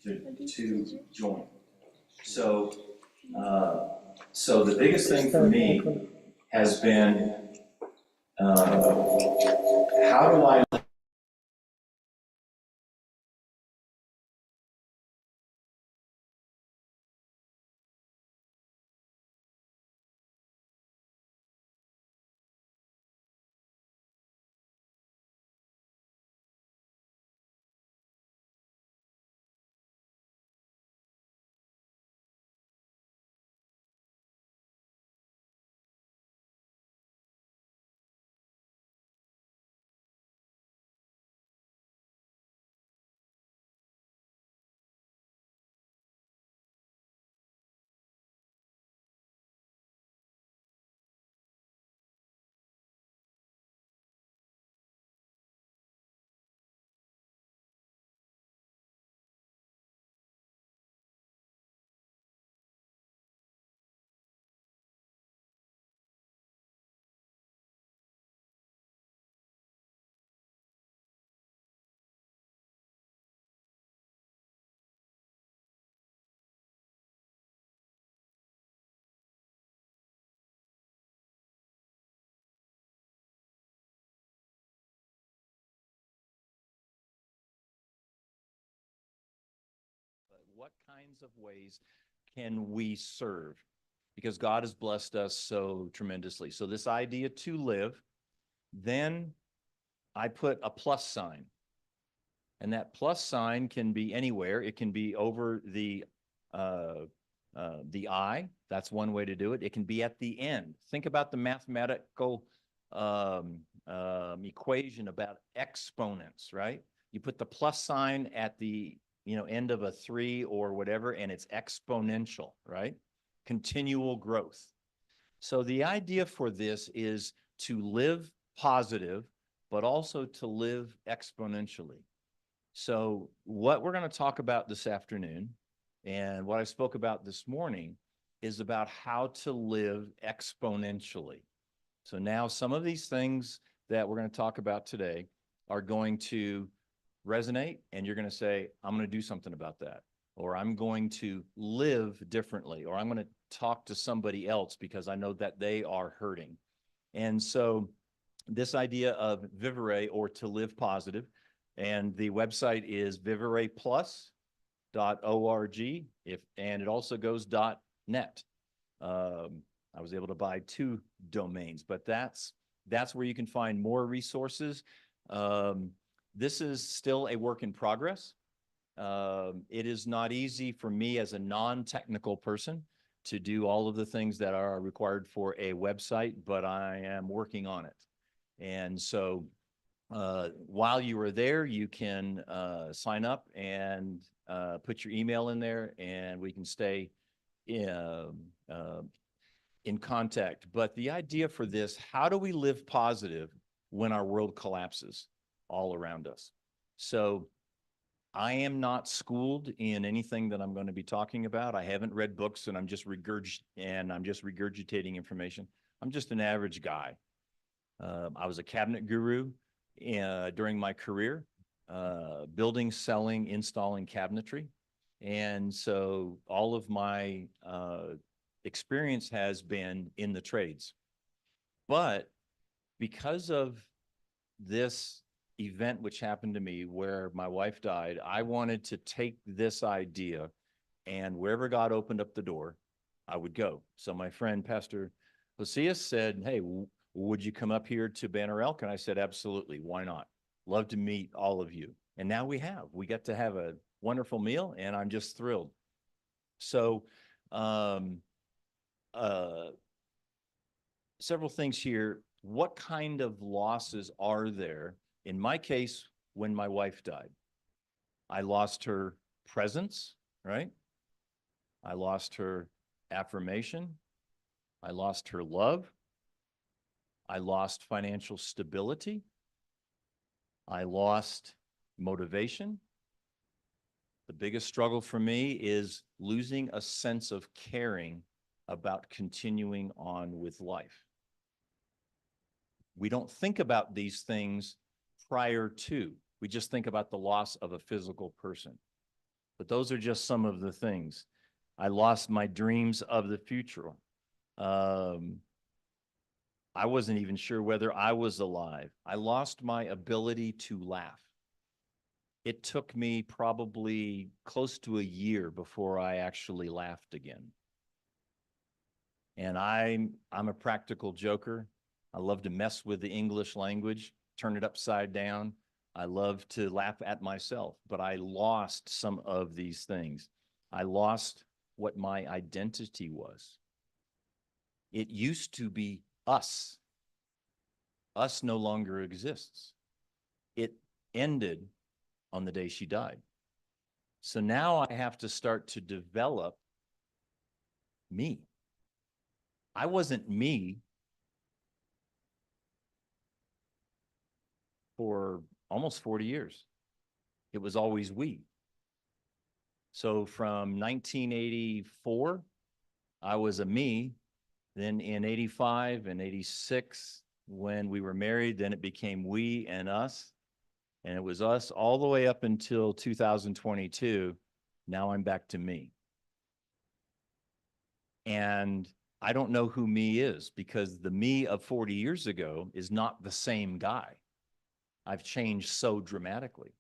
to join. So, so the biggest thing for me has been, how do I what kinds of ways can we serve? Because God has blessed us so tremendously. So this idea to live, then I put a plus sign. And that plus sign can be anywhere. It can be over the I. That's one way to do it. It can be at the end. Think about the mathematical equation about exponents, right? You put the plus sign at the end of a 3 or whatever, and it's exponential, right? Continual growth. So the idea for this is to live positive, but also to live exponentially. So what we're going to talk about this afternoon and what I spoke about this morning is about how to live exponentially. So now some of these things that we're going to talk about today are going to resonate, and you're going to say, I'm going to do something about that, or I'm going to live differently, or I'm going to talk to somebody else because I know that they are hurting. And so this idea of vivere, or to live positive, and the website is vivereplus.org, and it also goes .net. I was able to buy 2 domains, but that's where you can find more resources. This is still a work in progress. It is not easy for me as a non-technical person to do all of the things that are required for a website, but I am working on it. And so while you are there, you can sign up and put your email in there, and we can stay in contact. But the idea for this, how do we live positive when our world collapses all around us? So I am not schooled in anything that I'm going to be talking about. I haven't read books, and I'm just regurgitating information. I'm just an average guy. I was a cabinet guru during my career, building, selling, installing cabinetry. And so all of my experience has been in the trades. But because of this event which happened to me where my wife died, I wanted to take this idea, and wherever God opened up the door, I would go. So my friend, Pastor Hosias, said, hey, would you come up here to Banner Elk? And I said, absolutely. Why not? Love to meet all of you. And now we get to have a wonderful meal, and I'm just thrilled. So several things here. What kind of losses are there? In my case, when my wife died, I lost her presence, right? I lost her affirmation. I lost her love. I lost financial stability. I lost motivation. The biggest struggle for me is losing a sense of caring about continuing on with life. We don't think about these things prior to. We just think about the loss of a physical person. But those are just some of the things. I lost my dreams of the future. I wasn't even sure whether I was alive. I lost my ability to laugh. It took me probably close to a year before I actually laughed again. And I'm a practical joker. I love to mess with the English language, turn it upside down. I love to laugh at myself, but I lost some of these things. I lost what my identity was. It used to be us. Us no longer exists. It ended on the day she died. So now I have to start to develop me. I wasn't me for almost 40 years. It was always we. So from 1984, I was a me. Then in 85 and 86, when we were married, then it became we and us. And it was us all the way up until 2022. Now I'm back to me. And I don't know who me is, because the me of 40 years ago is not the same guy. I've changed so dramatically.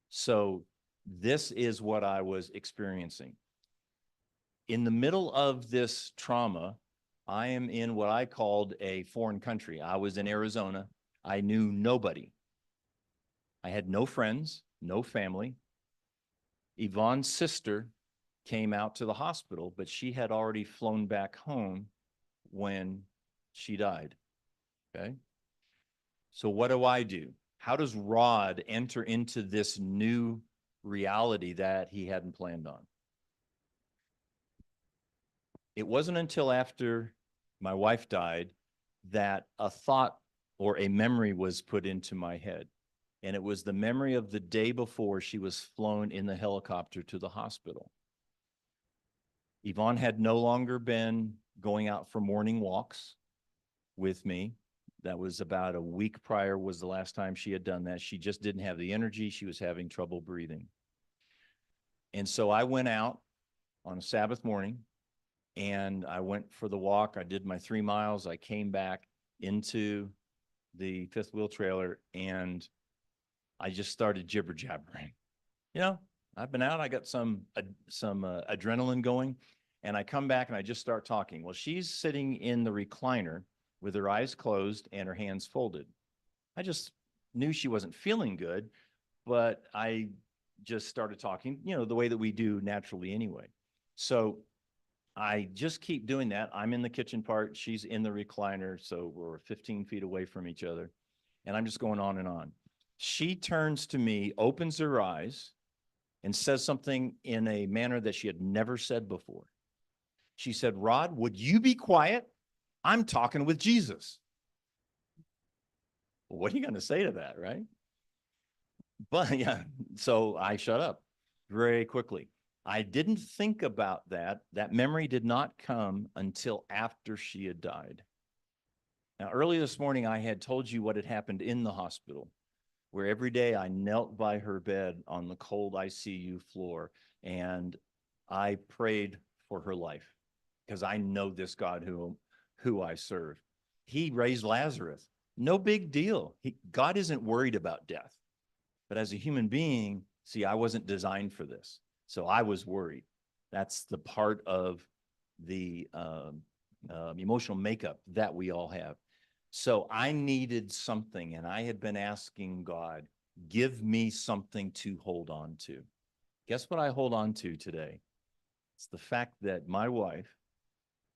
So this is what I was experiencing. In the middle of this trauma, I am in what I called a foreign country. I was in Arizona. I knew nobody. I had no friends, no family. Yvonne's sister came out to the hospital, but she had already flown back home when she died. Okay. So what do? How does Rod enter into this new reality that he hadn't planned on? It wasn't until after my wife died that a thought or a memory was put into my head. And it was the memory of the day before she was flown in the helicopter to the hospital. Yvonne had no longer been going out for morning walks with me. That was about a week prior was the last time she had done that. She just didn't have the energy. She was having trouble breathing. And so I went out on a Sabbath morning and I went for the walk. I did my 3 miles. I came back into the fifth wheel trailer and I just started jibber jabbering. You know, I've been out. I got some adrenaline going, and I come back and I just start talking. Well, she's sitting in the recliner with her eyes closed and her hands folded. I just knew she wasn't feeling good, but I just started talking, you know, the way that we do naturally anyway. So I just keep doing that. I'm in the kitchen part. She's in the recliner. So we're 15 feet away from each other. And I'm just going on and on. She turns to me, opens her eyes, and says something in a manner that she had never said before. She said, "Rod, would you be quiet? I'm talking with Jesus." Well, what are you going to say to that, right? But yeah, so I shut up very quickly. I didn't think about that. That memory did not come until after she had died. Now, early this morning, I had told you what had happened in the hospital, where every day I knelt by her bed on the cold ICU floor and I prayed for her life because I know this God who I serve. He raised Lazarus. No big deal. God isn't worried about death. But as a human being, see, I wasn't designed for this. So I was worried. That's the part of the emotional makeup that we all have. So I needed something, and I had been asking God, give me something to hold on to. Guess what I hold on to today? It's the fact that my wife,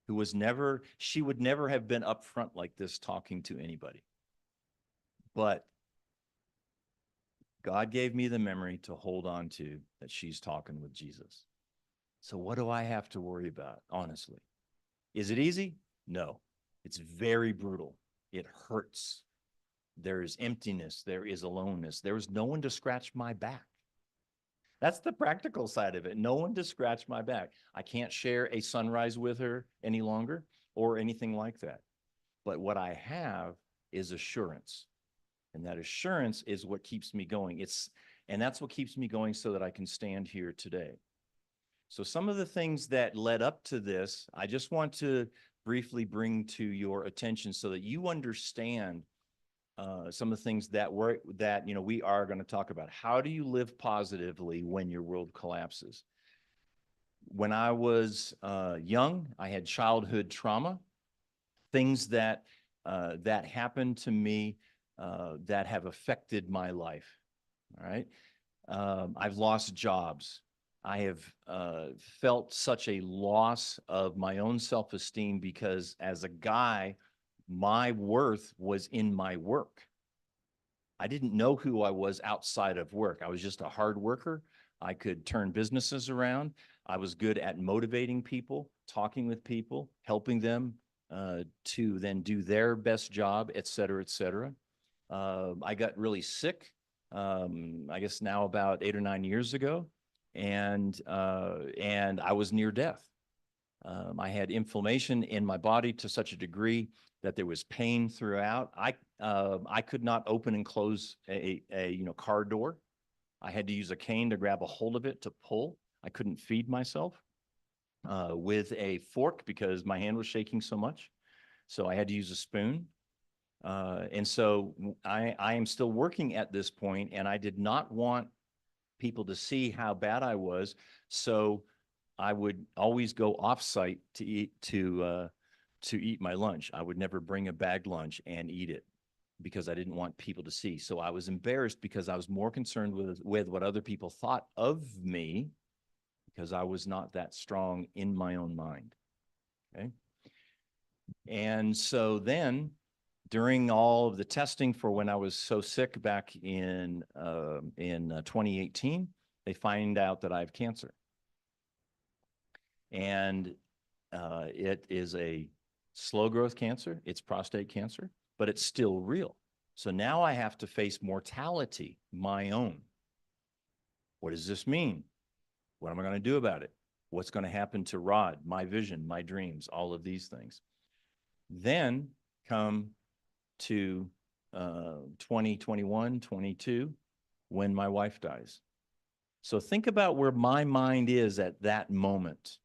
who was never, she would never have been upfront like this talking to anybody. But God gave me the memory to hold on to that she's talking with Jesus. So what do I have to worry about, honestly? Is it easy? No. It's very brutal. It hurts. There is emptiness. There is aloneness. There is no one to scratch my back. That's the practical side of it. No one to scratch my back. I can't share a sunrise with her any longer or anything like that. But what I have is assurance. And that assurance is what keeps me going. And that's what keeps me going so that I can stand here today. So some of the things that led up to this, I just want to briefly bring to your attention so that you understand some of the things that we are going to talk about. How do you live positively when your world collapses? When I was young, I had childhood trauma, things that happened to me that have affected my life. All right. I've lost jobs. I have felt such a loss of my own self-esteem because as a guy, my worth was in my work. I didn't know who I was outside of work. I was just a hard worker. I could turn businesses around. I was good at motivating people, talking with people, helping them to then do their best job, et cetera, et cetera. I got really sick, I guess now about 8 or 9 years ago, and I was near death. I had inflammation in my body to such a degree that there was pain throughout. I could not open and close a car door. I had to use a cane to grab a hold of it to pull. I couldn't feed myself with a fork because my hand was shaking so much. So I had to use a spoon. And so I am still working at this point, and I did not want people to see how bad I was. So I would always go off-site to eat my lunch. I would never bring a bagged lunch and eat it because I didn't want people to see. So I was embarrassed because I was more concerned with what other people thought of me because I was not that strong in my own mind. Okay. And so then during all of the testing for when I was so sick back in 2018, they find out that I have cancer. And it is a slow growth cancer. It's prostate cancer, but it's still real. So now I have to face mortality, my own. What does this mean? What am I going to do about it? What's going to happen to Rod, my vision, my dreams, all of these things? Then come to 2021, 22, when my wife dies. So think about where my mind is at that moment.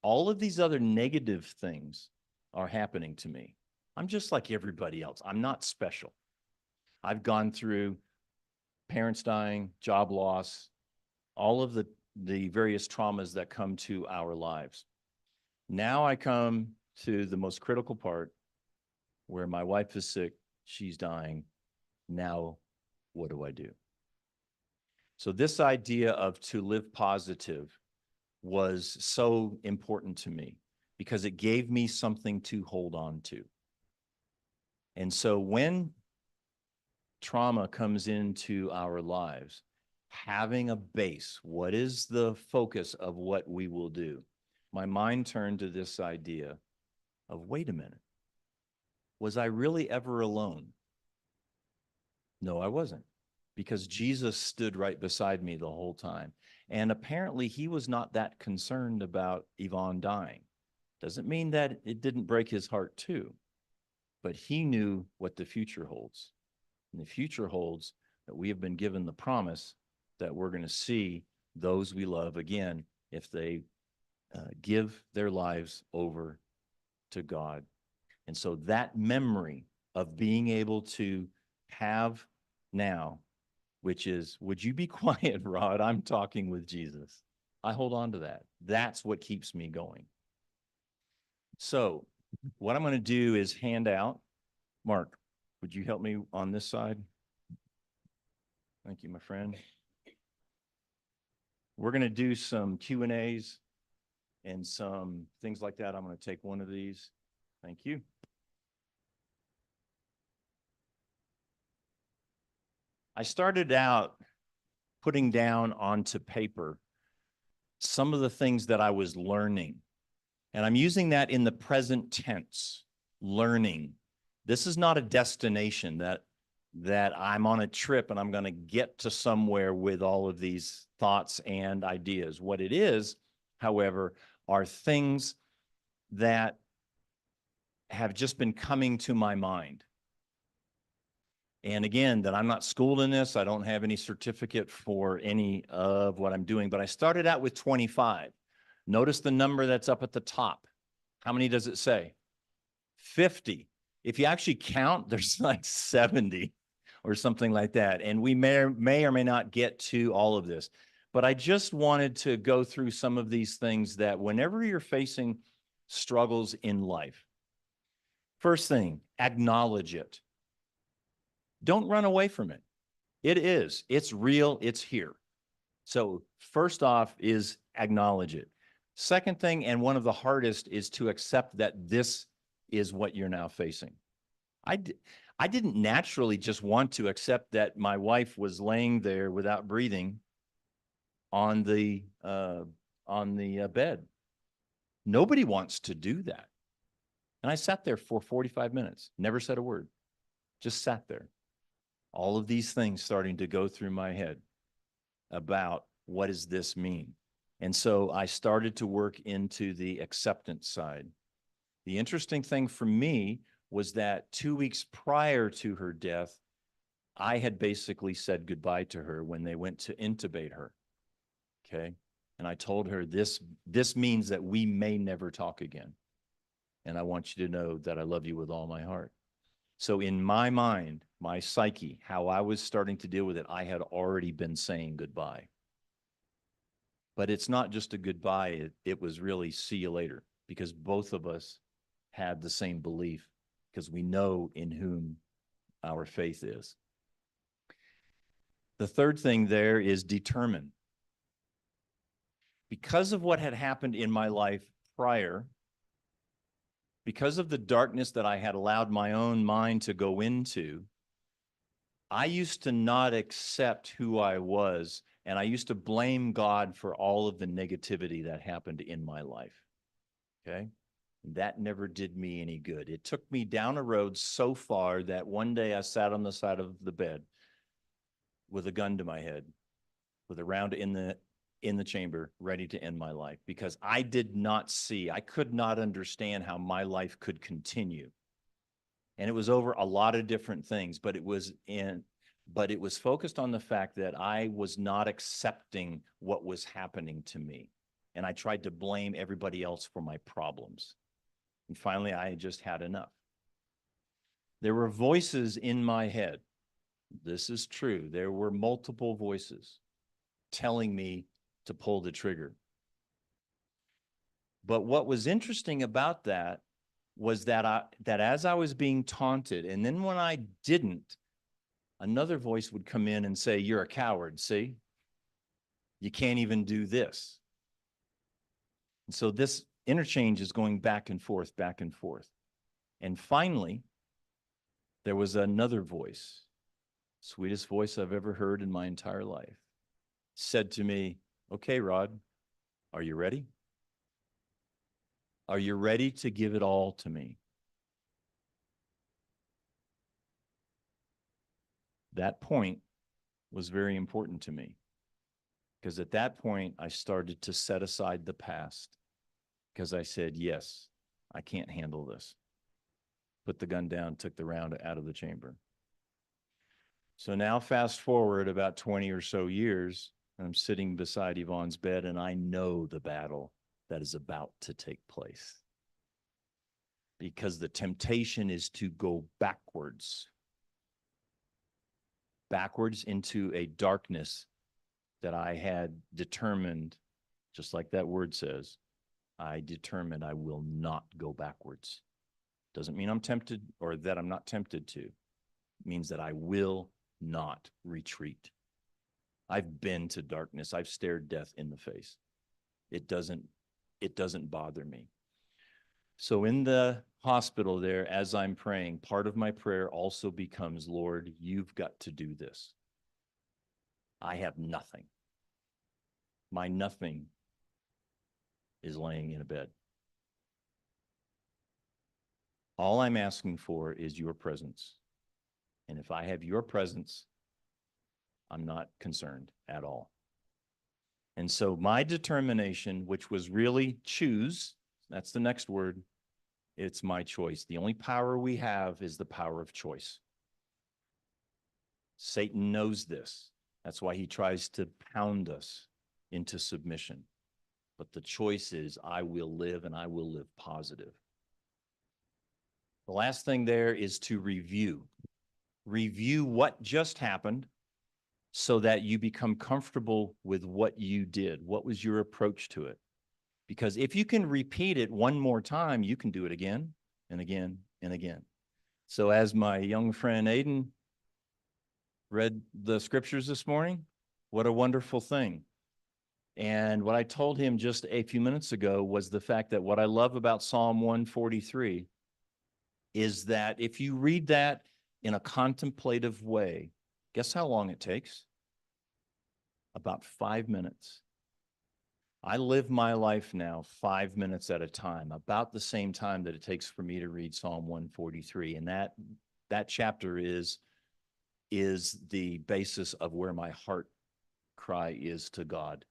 All of these other negative things are happening to me. I'm just like everybody else. I'm not special. I've gone through parents dying, job loss, all of the various traumas that come to our lives. Now I come to the most critical part where my wife is sick, she's dying. Now, what do I do? So this idea of to live positive was so important to me because it gave me something to hold on to. And so when trauma comes into our lives, having a base, what is the focus of what we will do? My mind turned to this idea of, wait a minute, was I really ever alone? No, I wasn't, because Jesus stood right beside me the whole time. And apparently he was not that concerned about Yvonne dying. Doesn't mean that it didn't break his heart too, but he knew what the future holds. And the future holds that we have been given the promise that we're going to see those we love again if they give their lives over to God. And so that memory of being able to have now, which is, would you be quiet, Rod? I'm talking with Jesus. I hold on to that. That's what keeps me going. So what I'm going to do is hand out. Mark, would you help me on this side? Thank you, my friend. We're going to do some Q&As and some things like that. I'm going to take one of these. Thank you. I started out putting down onto paper some of the things that I was learning. And I'm using that in the present tense, learning. This is not a destination that I'm on a trip and I'm going to get to somewhere with all of these thoughts and ideas. What it is, however, are things that have just been coming to my mind. And again, that I'm not schooled in this. I don't have any certificate for any of what I'm doing, but I started out with 25. Notice the number that's up at the top. How many does it say? 50. If you actually count, there's like 70 or something like that. And we may or may not get to all of this. But I just wanted to go through some of these things that whenever you're facing struggles in life, first thing, acknowledge it. Don't run away from it. It's real, it's here. So first off is acknowledge it. Second thing, and one of the hardest, is to accept that this is what you're now facing. I didn't naturally just want to accept that my wife was laying there without breathing on the bed. Nobody wants to do that. And I sat there for 45 minutes, never said a word, just sat there. All of these things starting to go through my head about what does this mean? And so I started to work into the acceptance side. The interesting thing for me was that 2 weeks prior to her death, I had basically said goodbye to her when they went to intubate her. Okay. And I told her, this means that we may never talk again. And I want you to know that I love you with all my heart. So in my mind, my psyche, how I was starting to deal with it, I had already been saying goodbye. But it's not just a goodbye. It was really see you later, because both of us had the same belief, because we know in whom our faith is. The third thing there is determine. Because of what had happened in my life prior, because of the darkness that I had allowed my own mind to go into, I used to not accept who I was, and I used to blame God for all of the negativity that happened in my life. Okay? That never did me any good. It took me down a road so far that one day I sat on the side of the bed with a gun to my head, with a round in the chamber, ready to end my life, because I could not understand how my life could continue. And it was over a lot of different things, but it was focused on the fact that I was not accepting what was happening to me. And I tried to blame everybody else for my problems. And finally, I just had enough. There were voices in my head. This is true. There were multiple voices telling me to pull the trigger. But what was interesting about that was that as I was being taunted, and then when I didn't, another voice would come in and say, "You're a coward, see? You can't even do this." And so this interchange is going back and forth, back and forth. And finally, there was another voice, sweetest voice I've ever heard in my entire life, said to me, "Okay, Rod, are you ready? Are you ready to give it all to me?" That point was very important to me, because at that point, I started to set aside the past, because I said, yes, I can't handle this. Put the gun down, took the round out of the chamber. So now fast forward about 20 or so years, I'm sitting beside Yvonne's bed, and I know the battle that is about to take place, because the temptation is to go backwards into a darkness that I had determined, just like that word says, I determined I will not go backwards. Doesn't mean I'm tempted or that I'm not tempted to. It means that I will not retreat. I've been to darkness. I've stared death in the face. It doesn't bother me. So in the hospital there, as I'm praying, part of my prayer also becomes, Lord, you've got to do this. I have nothing. My nothing is laying in a bed. All I'm asking for is your presence. And if I have your presence, I'm not concerned at all. And so my determination, which was really choose, that's the next word, it's my choice. The only power we have is the power of choice. Satan knows this. That's why he tries to pound us into submission. But the choice is, I will live, and I will live positive. The last thing there is to review. Review what just happened so that you become comfortable with what you did. What was your approach to it? Because if you can repeat it one more time, you can do it again and again and again. So as my young friend Aiden read the scriptures this morning, what a wonderful thing. And what I told him just a few minutes ago was the fact that what I love about Psalm 143 is that if you read that in a contemplative way, guess how long it takes? About 5 minutes. I live my life now 5 minutes at a time, about the same time that it takes for me to read Psalm 143. And that chapter is the basis of where my heart cry is to God.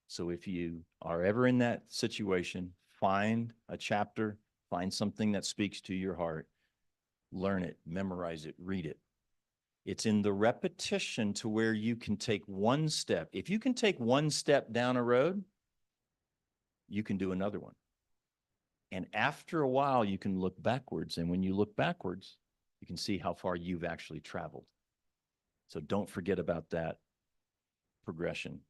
So if you are ever in that situation, find a chapter, find something that speaks to your heart, learn it, memorize it, read it. It's in the repetition to where you can take one step. If you can take one step down a road, you can do another one. And after a while, you can look backwards. And when you look backwards, you can see how far you've actually traveled. So don't forget about that progression.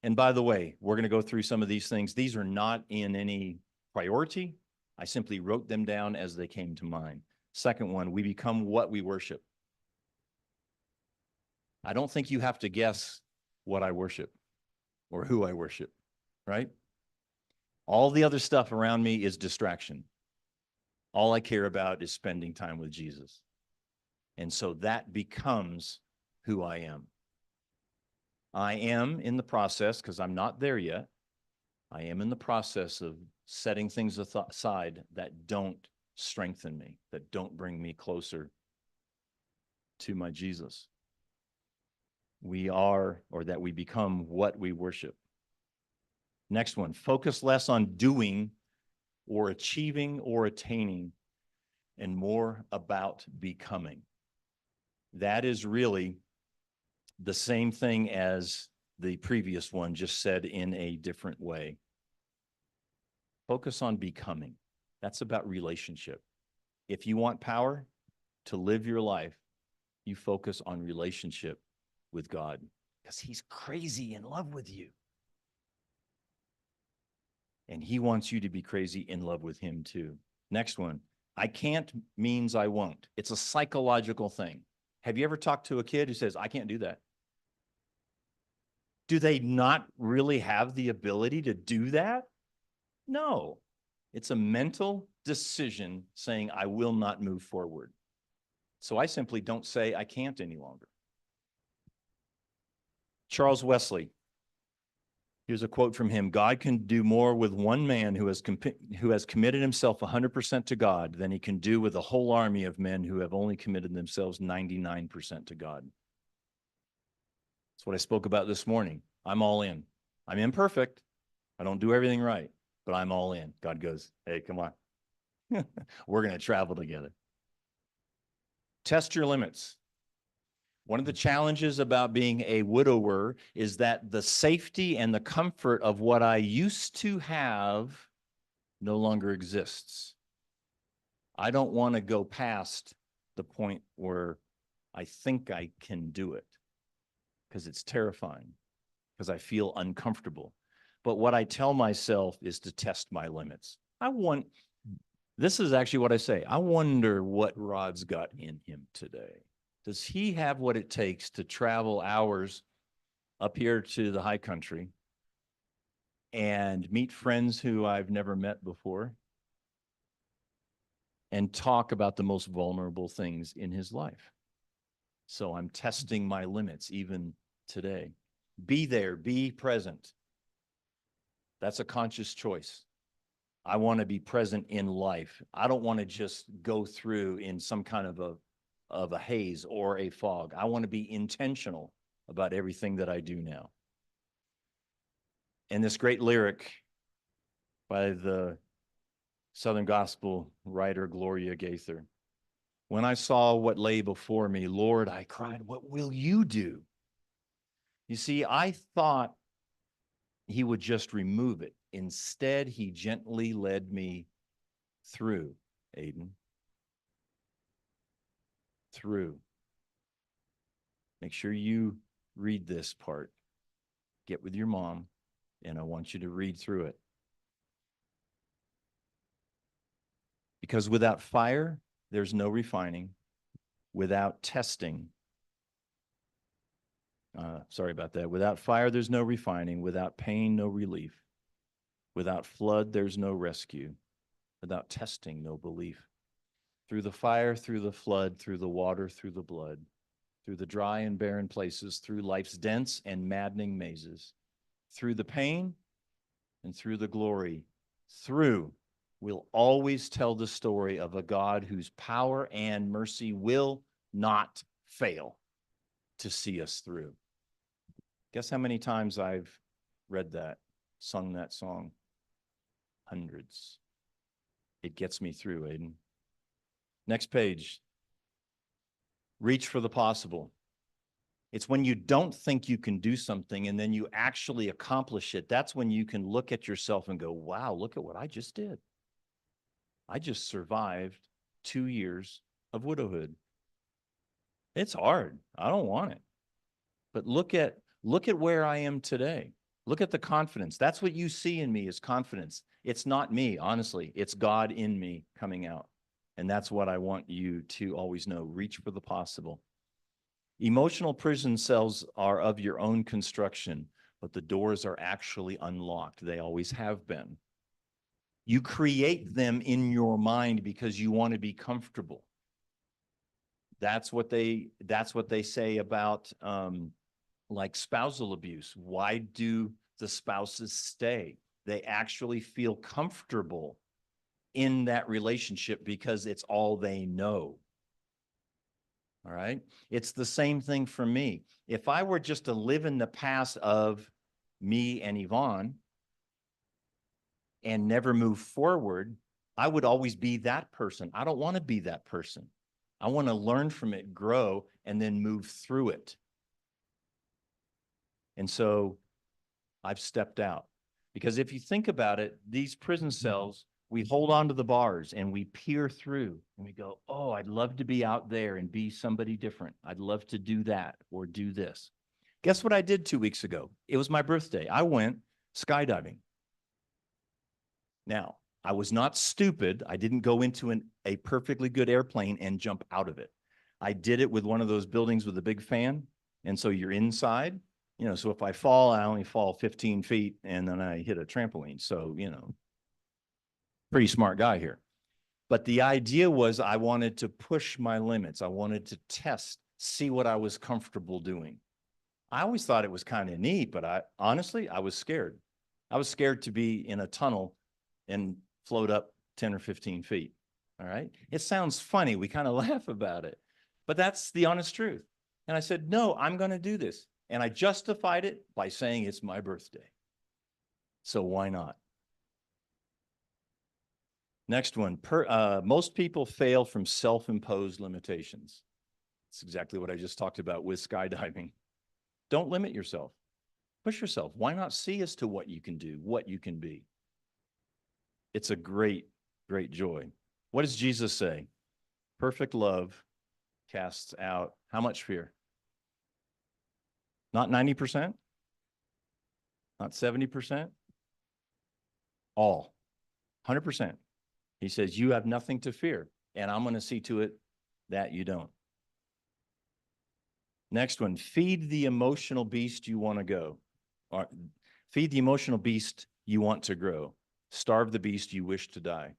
And by the way, we're going to go through some of these things. These are not in any priority. I simply wrote them down as they came to mind. Second one, we become what we worship. I don't think you have to guess what I worship or who I worship, right? All the other stuff around me is distraction. All I care about is spending time with Jesus. And so that becomes who I am. I am in the process, because I'm not there yet, I am in the process of setting things aside that don't strengthen me, that don't bring me closer to my Jesus. We are, or that we become what we worship. Next one, focus less on doing or achieving or attaining and more about becoming. That is really the same thing as the previous one, just said in a different way. Focus on becoming. That's about relationship. If you want power to live your life, you focus on relationship with God, because he's crazy in love with you. And he wants you to be crazy in love with him too. Next one, I can't means I won't. It's a psychological thing. Have you ever talked to a kid who says, I can't do that? Do they not really have the ability to do that? No. It's a mental decision saying, I will not move forward. So I simply don't say I can't any longer. Charles Wesley, here's a quote from him. God can do more with one man who has committed himself 100% to God than he can do with a whole army of men who have only committed themselves 99% to God. That's what I spoke about this morning. I'm all in. I'm imperfect. I don't do everything right, but I'm all in. God goes, hey, come on. We're going to travel together. Test your limits. One of the challenges about being a widower is that the safety and the comfort of what I used to have no longer exists. I don't want to go past the point where I think I can do it, because it's terrifying, because I feel uncomfortable. But what I tell myself is to test my limits. This is actually what I say. I wonder what Rod's got in him today. Does he have what it takes to travel hours up here to the high country and meet friends who I've never met before and talk about the most vulnerable things in his life? So I'm testing my limits even today. Be there, be present. That's a conscious choice. I want to be present in life. I don't want to just go through in some kind of a haze or a fog. I want to be intentional about everything that I do now. And this great lyric by the Southern Gospel writer Gloria Gaither, When I saw what lay before me, Lord, I cried, what will you do? You see, I thought he would just remove it. Instead, he gently led me through, Aiden. Through. Make sure you read this part. Get with your mom, and I want you to read through it. Because without fire, there's no refining. Without testing, sorry about that. Without fire, there's no refining. Without pain, no relief. Without flood, there's no rescue. Without testing, no belief. Through the fire, through the flood, through the water, through the blood, through the dry and barren places, through life's dense and maddening mazes, through the pain and through the glory, through, we'll always tell the story of a God whose power and mercy will not fail to see us through. Guess how many times I've read that, sung that song? Hundreds. It gets me through, Aiden. Next page. Reach for the possible. It's when you don't think you can do something and then you actually accomplish it. That's when you can look at yourself and go, wow, look at what I just did. I just survived 2 years of widowhood. It's hard. I don't want it. But look at where I am today. Look at the confidence. That's what you see in me is confidence. It's not me, honestly. It's God in me coming out. And that's what I want you to always know. Reach for the possible. Emotional prison cells are of your own construction, but the doors are actually unlocked. They always have been. You create them in your mind because you want to be comfortable. That's what they say about like spousal abuse. Why do the spouses stay? They actually feel comfortable in that relationship because it's all they know. All right. It's the same thing for me. If I were just to live in the past of me and Yvonne and never move forward, I would always be that person. I don't want to be that person. I want to learn from it, grow, and then move through it. And so I've stepped out. Because if you think about it, these prison cells, we hold on to the bars and we peer through and we go, oh, I'd love to be out there and be somebody different. I'd love to do that or do this. Guess what I did 2 weeks ago? It was my birthday. I went skydiving. Now, I was not stupid. I didn't go into a perfectly good airplane and jump out of it. I did it with one of those buildings with a big fan. And so you're inside. So if I fall, I only fall 15 feet and then I hit a trampoline. So, pretty smart guy here. But the idea was I wanted to push my limits. I wanted to test, see what I was comfortable doing. I always thought it was kind of neat, but honestly, I was scared. I was scared to be in a tunnel and float up 10 or 15 feet. All right. It sounds funny. We kind of laugh about it, but that's the honest truth. And I said, no, I'm going to do this. And I justified it by saying it's my birthday. So why not? Next one, most people fail from self-imposed limitations. That's exactly what I just talked about with skydiving. Don't limit yourself. Push yourself. Why not see as to what you can do, what you can be? It's a great, great joy. What does Jesus say? Perfect love casts out how much fear? Not 90%? Not 70%? All. 100%. He says, you have nothing to fear, and I'm going to see to it that you don't. Next one, feed the emotional beast you want to go. Or feed the emotional beast you want to grow. Starve the beast you wish to die.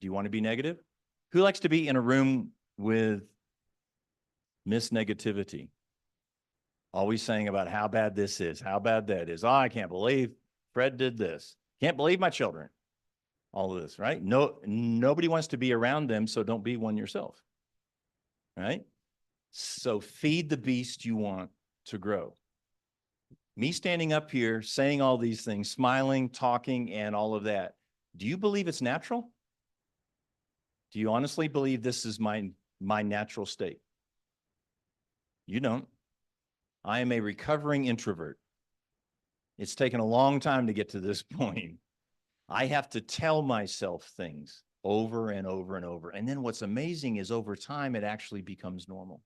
Do you want to be negative? Who likes to be in a room with Miss Negativity? Always saying about how bad this is, how bad that is. Oh, I can't believe Fred did this. Can't believe my children. All of this, right? Nobody wants to be around them, so don't be one yourself, right? So feed the beast you want to grow. Me standing up here, saying all these things, smiling, talking, and all of that, do you believe it's natural? Do you honestly believe this is my my natural state. You don't. I am a recovering introvert. It's taken a long time to get to this point. I have to tell myself things over and over and over. And then what's amazing is over time, it actually becomes normal.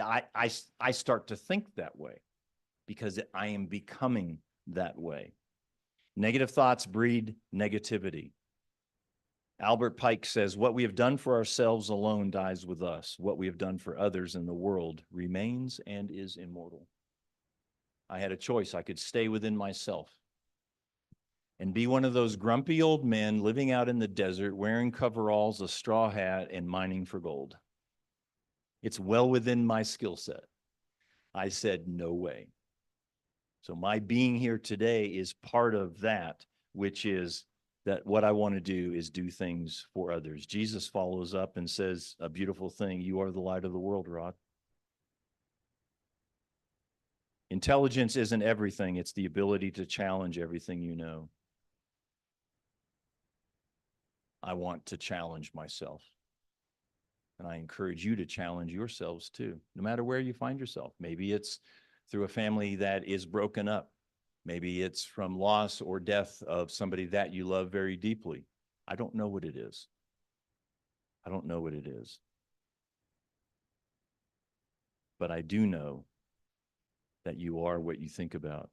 I start to think that way because I am becoming that way. Negative thoughts breed negativity. Albert Pike says, what we have done for ourselves alone dies with us. What we have done for others in the world remains and is immortal. I had a choice. I could stay within myself and be one of those grumpy old men living out in the desert, wearing coveralls, a straw hat, and mining for gold. It's well within my skill set. I said, no way. So my being here today is part of that, which is that what I want to do is do things for others. Jesus follows up and says a beautiful thing. You are the light of the world, Rod. Intelligence isn't everything. It's the ability to challenge everything you know. I want to challenge myself. And I encourage you to challenge yourselves too, no matter where you find yourself. Maybe it's through a family that is broken up. Maybe it's from loss or death of somebody that you love very deeply. I don't know what it is. I don't know what it is. But I do know that you are what you think about.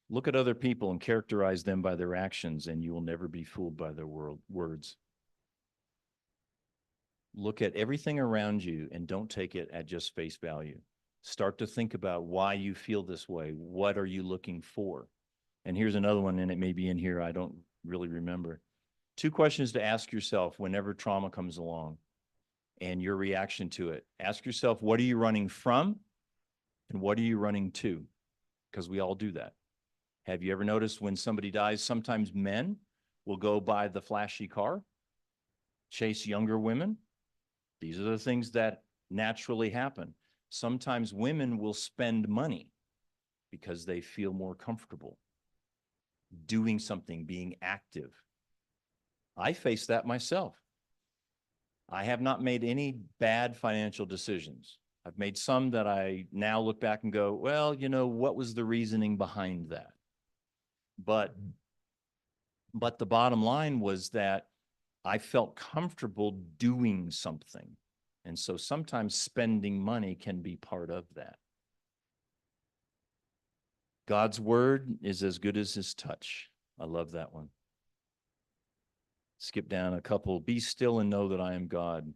Look at other people and characterize them by their actions, and you will never be fooled by their words. Look at everything around you and don't take it at just face value. Start to think about why you feel this way. What are you looking for? And here's another one, and it may be in here. I don't really remember. 2 questions to ask yourself whenever trauma comes along and your reaction to it. Ask yourself, what are you running from and what are you running to? Because we all do that. Have you ever noticed when somebody dies, sometimes men will go buy the flashy car, chase younger women? These are the things that naturally happen. Sometimes women will spend money because they feel more comfortable doing something, being active. I face that myself. I have not made any bad financial decisions. I've made some that I now look back and go, well, you know, what was the reasoning behind that? But the bottom line was that I felt comfortable doing something. And so sometimes spending money can be part of that. God's word is as good as his touch. I love that one. Skip down a couple. Be still and know that I am God.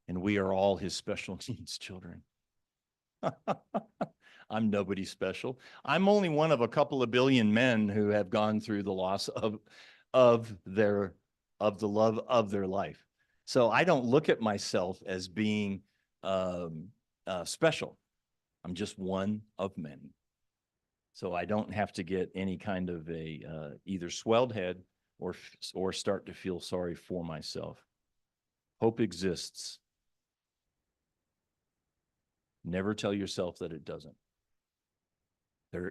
And we are all his special needs children. I'm nobody special. I'm only one of a couple of billion men who have gone through the loss of the love of their life. So I don't look at myself as being special. I'm just one of many. So I don't have to get any kind of a either swelled head or start to feel sorry for myself. Hope exists. Never tell yourself that it doesn't.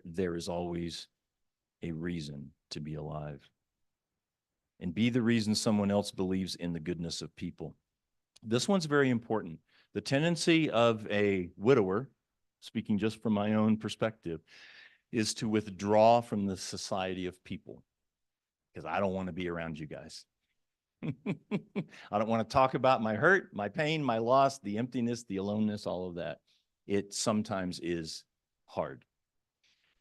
There is always a reason to be alive. And be the reason someone else believes in the goodness of people. This one's very important. The tendency of a widower, speaking just from my own perspective, is to withdraw from the society of people because I don't want to be around you guys. I don't want to talk about my hurt, my pain, my loss, the emptiness, the aloneness, all of that. It sometimes is hard.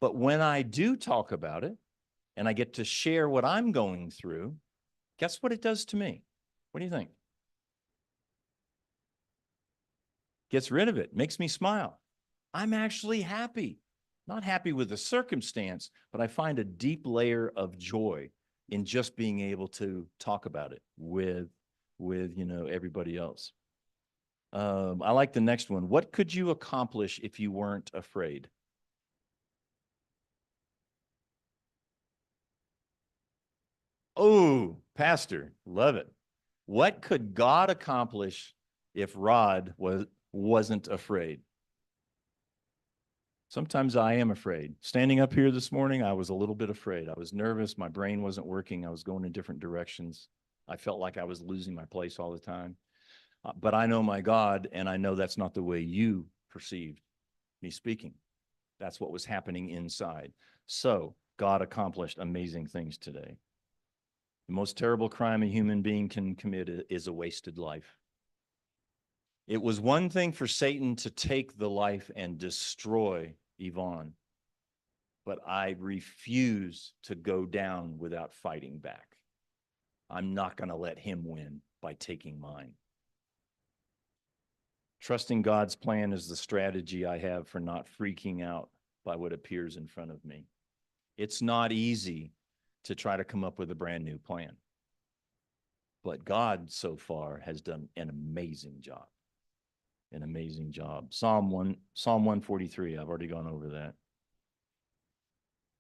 But when I do talk about it and I get to share what I'm going through, guess what it does to me? What do you think? Gets rid of it, makes me smile. I'm actually happy. Not happy with the circumstance, but I find a deep layer of joy in just being able to talk about it with everybody else. I like the next one. What could you accomplish if you weren't afraid? Oh, Pastor, love it. What could God accomplish if Rod wasn't afraid? Sometimes I am afraid. Standing up here this morning, I was a little bit afraid. I was nervous. My brain wasn't working. I was going in different directions. I felt like I was losing my place all the time. But I know my God, and I know that's not the way you perceived me speaking. That's what was happening inside. So God accomplished amazing things today. The most terrible crime a human being can commit is a wasted life. It was one thing for Satan to take the life and destroy Yvonne, but I refuse to go down without fighting back. I'm not going to let him win by taking mine. Trusting God's plan is the strategy I have for not freaking out by what appears in front of me. It's not easy to try to come up with a brand new plan. But God so far has done an amazing job. An amazing job. Psalm 143, I've already gone over that.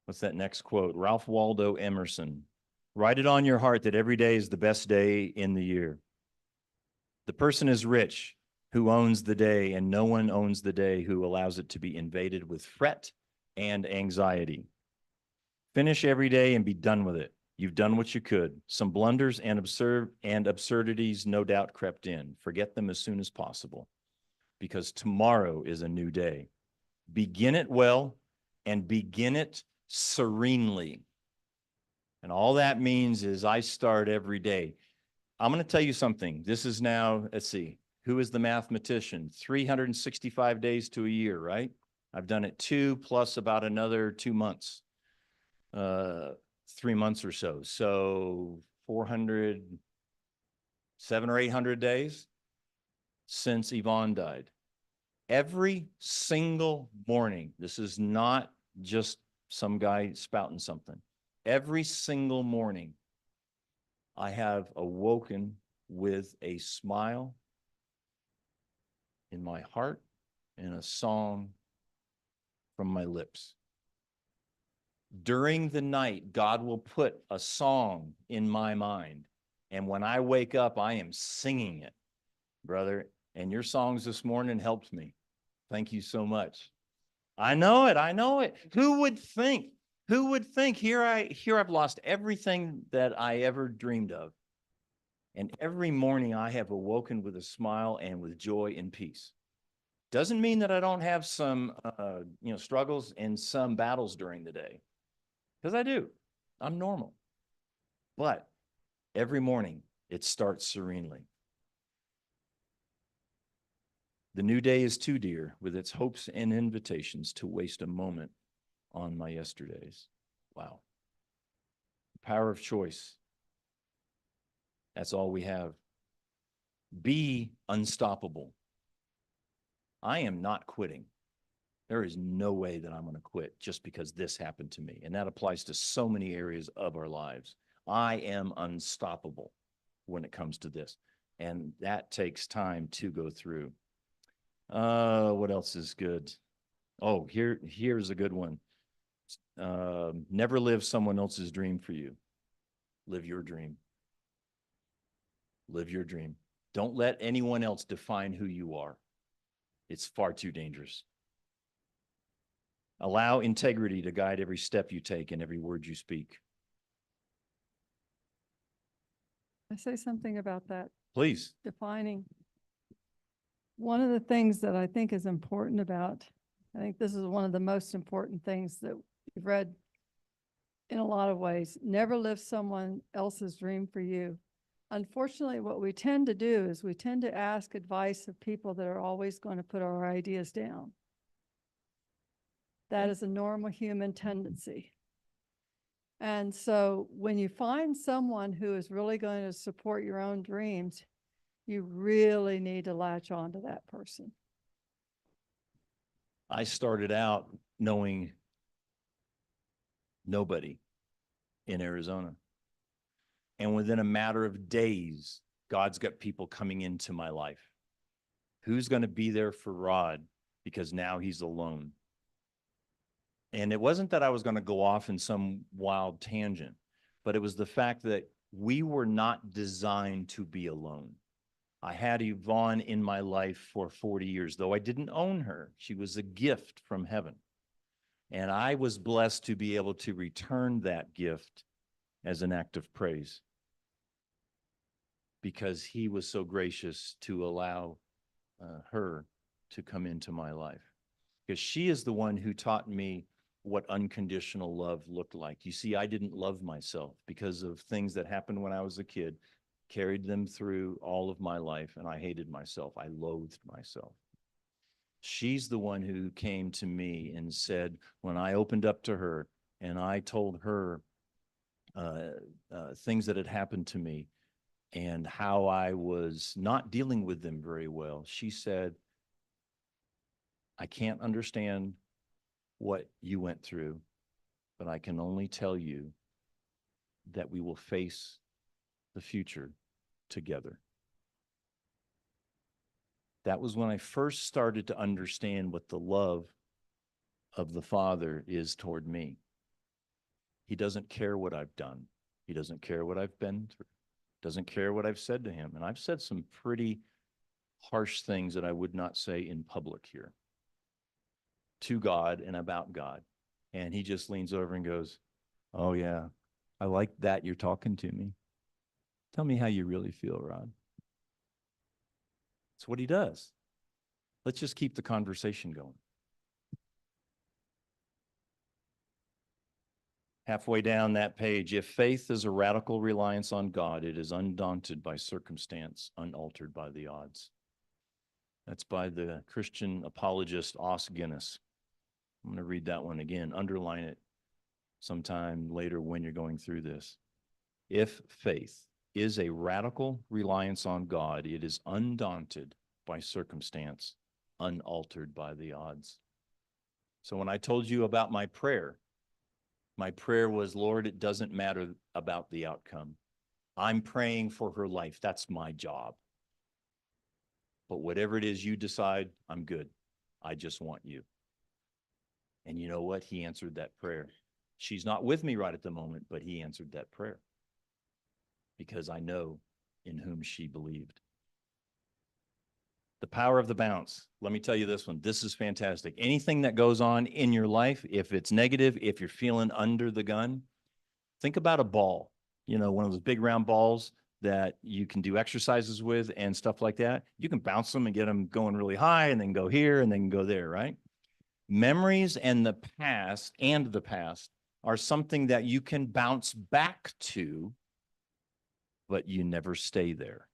What's that next quote? Ralph Waldo Emerson. Write it on your heart that every day is the best day in the year. The person is rich who owns the day, and no one owns the day who allows it to be invaded with fret and anxiety. Finish every day and be done with it. You've done what you could. Some blunders and absurdities no doubt crept in. Forget them as soon as possible, because tomorrow is a new day. Begin it well and begin it serenely. And all that means is I start every day. I'm going to tell you something. This is now, let's see, who is the mathematician? 365 days to a year, right? I've done it 2 plus about another 2 months, 3 months or so. So 400, 700 or 800 days since Yvonne died. Every single morning, this is not just some guy spouting something. Every single morning, I have awoken with a smile in my heart and a song from my lips. During the night, God will put a song in my mind. And when I wake up, I am singing it, brother. And your songs this morning helped me. Thank you so much. I know it. I know it. Who would think? Who would think? Here I've lost everything that I ever dreamed of. And every morning I have awoken with a smile and with joy and peace. Doesn't mean that I don't have some, struggles and some battles during the day, because I do. I'm normal. But every morning it starts serenely. The new day is too dear, with its hopes and invitations, to waste a moment on my yesterdays. Wow. The power of choice. That's all we have. Be unstoppable. I am not quitting. There is no way that I'm going to quit just because this happened to me. And that applies to so many areas of our lives. I am unstoppable when it comes to this. And that takes time to go through. What else is good? Oh, here's a good one. Never live someone else's dream for you. Live your dream. Live your dream. Don't let anyone else define who you are. It's far too dangerous. Allow integrity to guide every step you take and every word you speak. I say something about that. Please. Defining. One of the things that I think is important about, I think this is one of the most important things that we've read in a lot of ways. Never live someone else's dream for you. Unfortunately, what we tend to do is we tend to ask advice of people that are always going to put our ideas down. That is a normal human tendency. And so when you find someone who is really going to support your own dreams, you really need to latch on to that person. I started out knowing nobody in Arizona. And within a matter of days, God's got people coming into my life. Who's going to be there for Rod? Because now he's alone. And it wasn't that I was going to go off in some wild tangent, but it was the fact that we were not designed to be alone. I had Yvonne in my life for 40 years, though I didn't own her. She was a gift from heaven. And I was blessed to be able to return that gift as an act of praise. because he was so gracious to allow her to come into my life. Because she is the one who taught me what unconditional love looked like. You see, I didn't love myself because of things that happened when I was a kid, carried them through all of my life, and I hated myself. I loathed myself. She's the one who came to me and said, when I opened up to her and I told her things that had happened to me and how I was not dealing with them very well, she said, I can't understand what you went through, but I can only tell you that we will face the future together. That was when I first started to understand what the love of the Father is toward me. He doesn't care what I've done. He doesn't care what I've been through. Doesn't care what I've said to him. And I've said some pretty harsh things that I would not say in public here to God and about God. And he just leans over and goes, oh yeah, I like that you're talking to me. Tell me how you really feel, Rod. That's what he does. Let's just keep the conversation going. Halfway down that page, if faith is a radical reliance on God, it is undaunted by circumstance, unaltered by the odds. That's by the Christian apologist Os Guinness. I'm going to read that one again. Underline it sometime later when you're going through this. If faith is a radical reliance on God, it is undaunted by circumstance, unaltered by the odds. So when I told you about my prayer was, Lord, it doesn't matter about the outcome. I'm praying for her life. That's my job. But whatever it is you decide, I'm good. I just want you. And you know what? He answered that prayer. She's not with me right at the moment, but he answered that prayer because I know in whom she believed. The power of the bounce. Let me tell you this one. This is fantastic. Anything that goes on in your life, if it's negative, if you're feeling under the gun, think about a ball, you know, one of those big round balls that you can do exercises with and stuff like that. You can bounce them and get them going really high and then go here and then go there, right? Memories and the past are something that you can bounce back to, but you never stay there.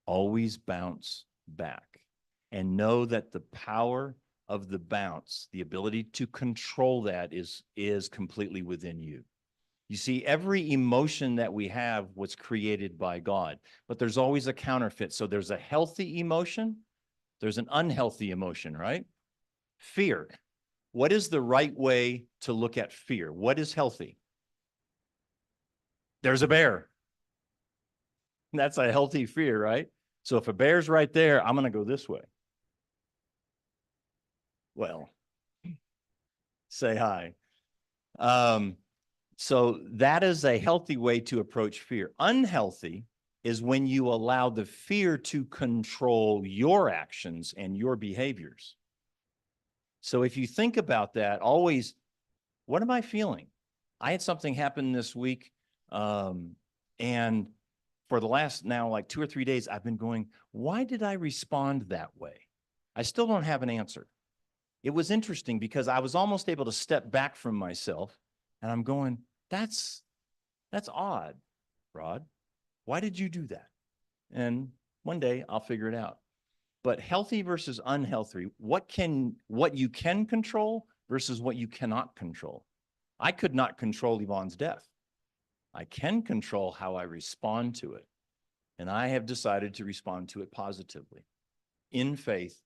Always bounce back and know that the power of the bounce, the ability to control that is completely within you. You see, every emotion that we have was created by God, but there's always a counterfeit. So there's a healthy emotion, there's an unhealthy emotion, right? Fear. What is the right way to look at fear? What is healthy? There's a bear. That's a healthy fear, right? So if a bear's right there, I'm going to go this way. Well, say hi. So that is a healthy way to approach fear. Unhealthy is when you allow the fear to control your actions and your behaviors. So if you think about that, always, what am I feeling? I had something happen this week, and for the last now like 2 or 3 days, I've been going, why did I respond that way? I still don't have an answer. It was interesting because I was almost able to step back from myself, and I'm going, that's odd, Rod. Why did you do that? And one day I'll figure it out. But healthy versus unhealthy, what you can control versus what you cannot control. I could not control Yvonne's death. I can control how I respond to it. And I have decided to respond to it positively, in faith,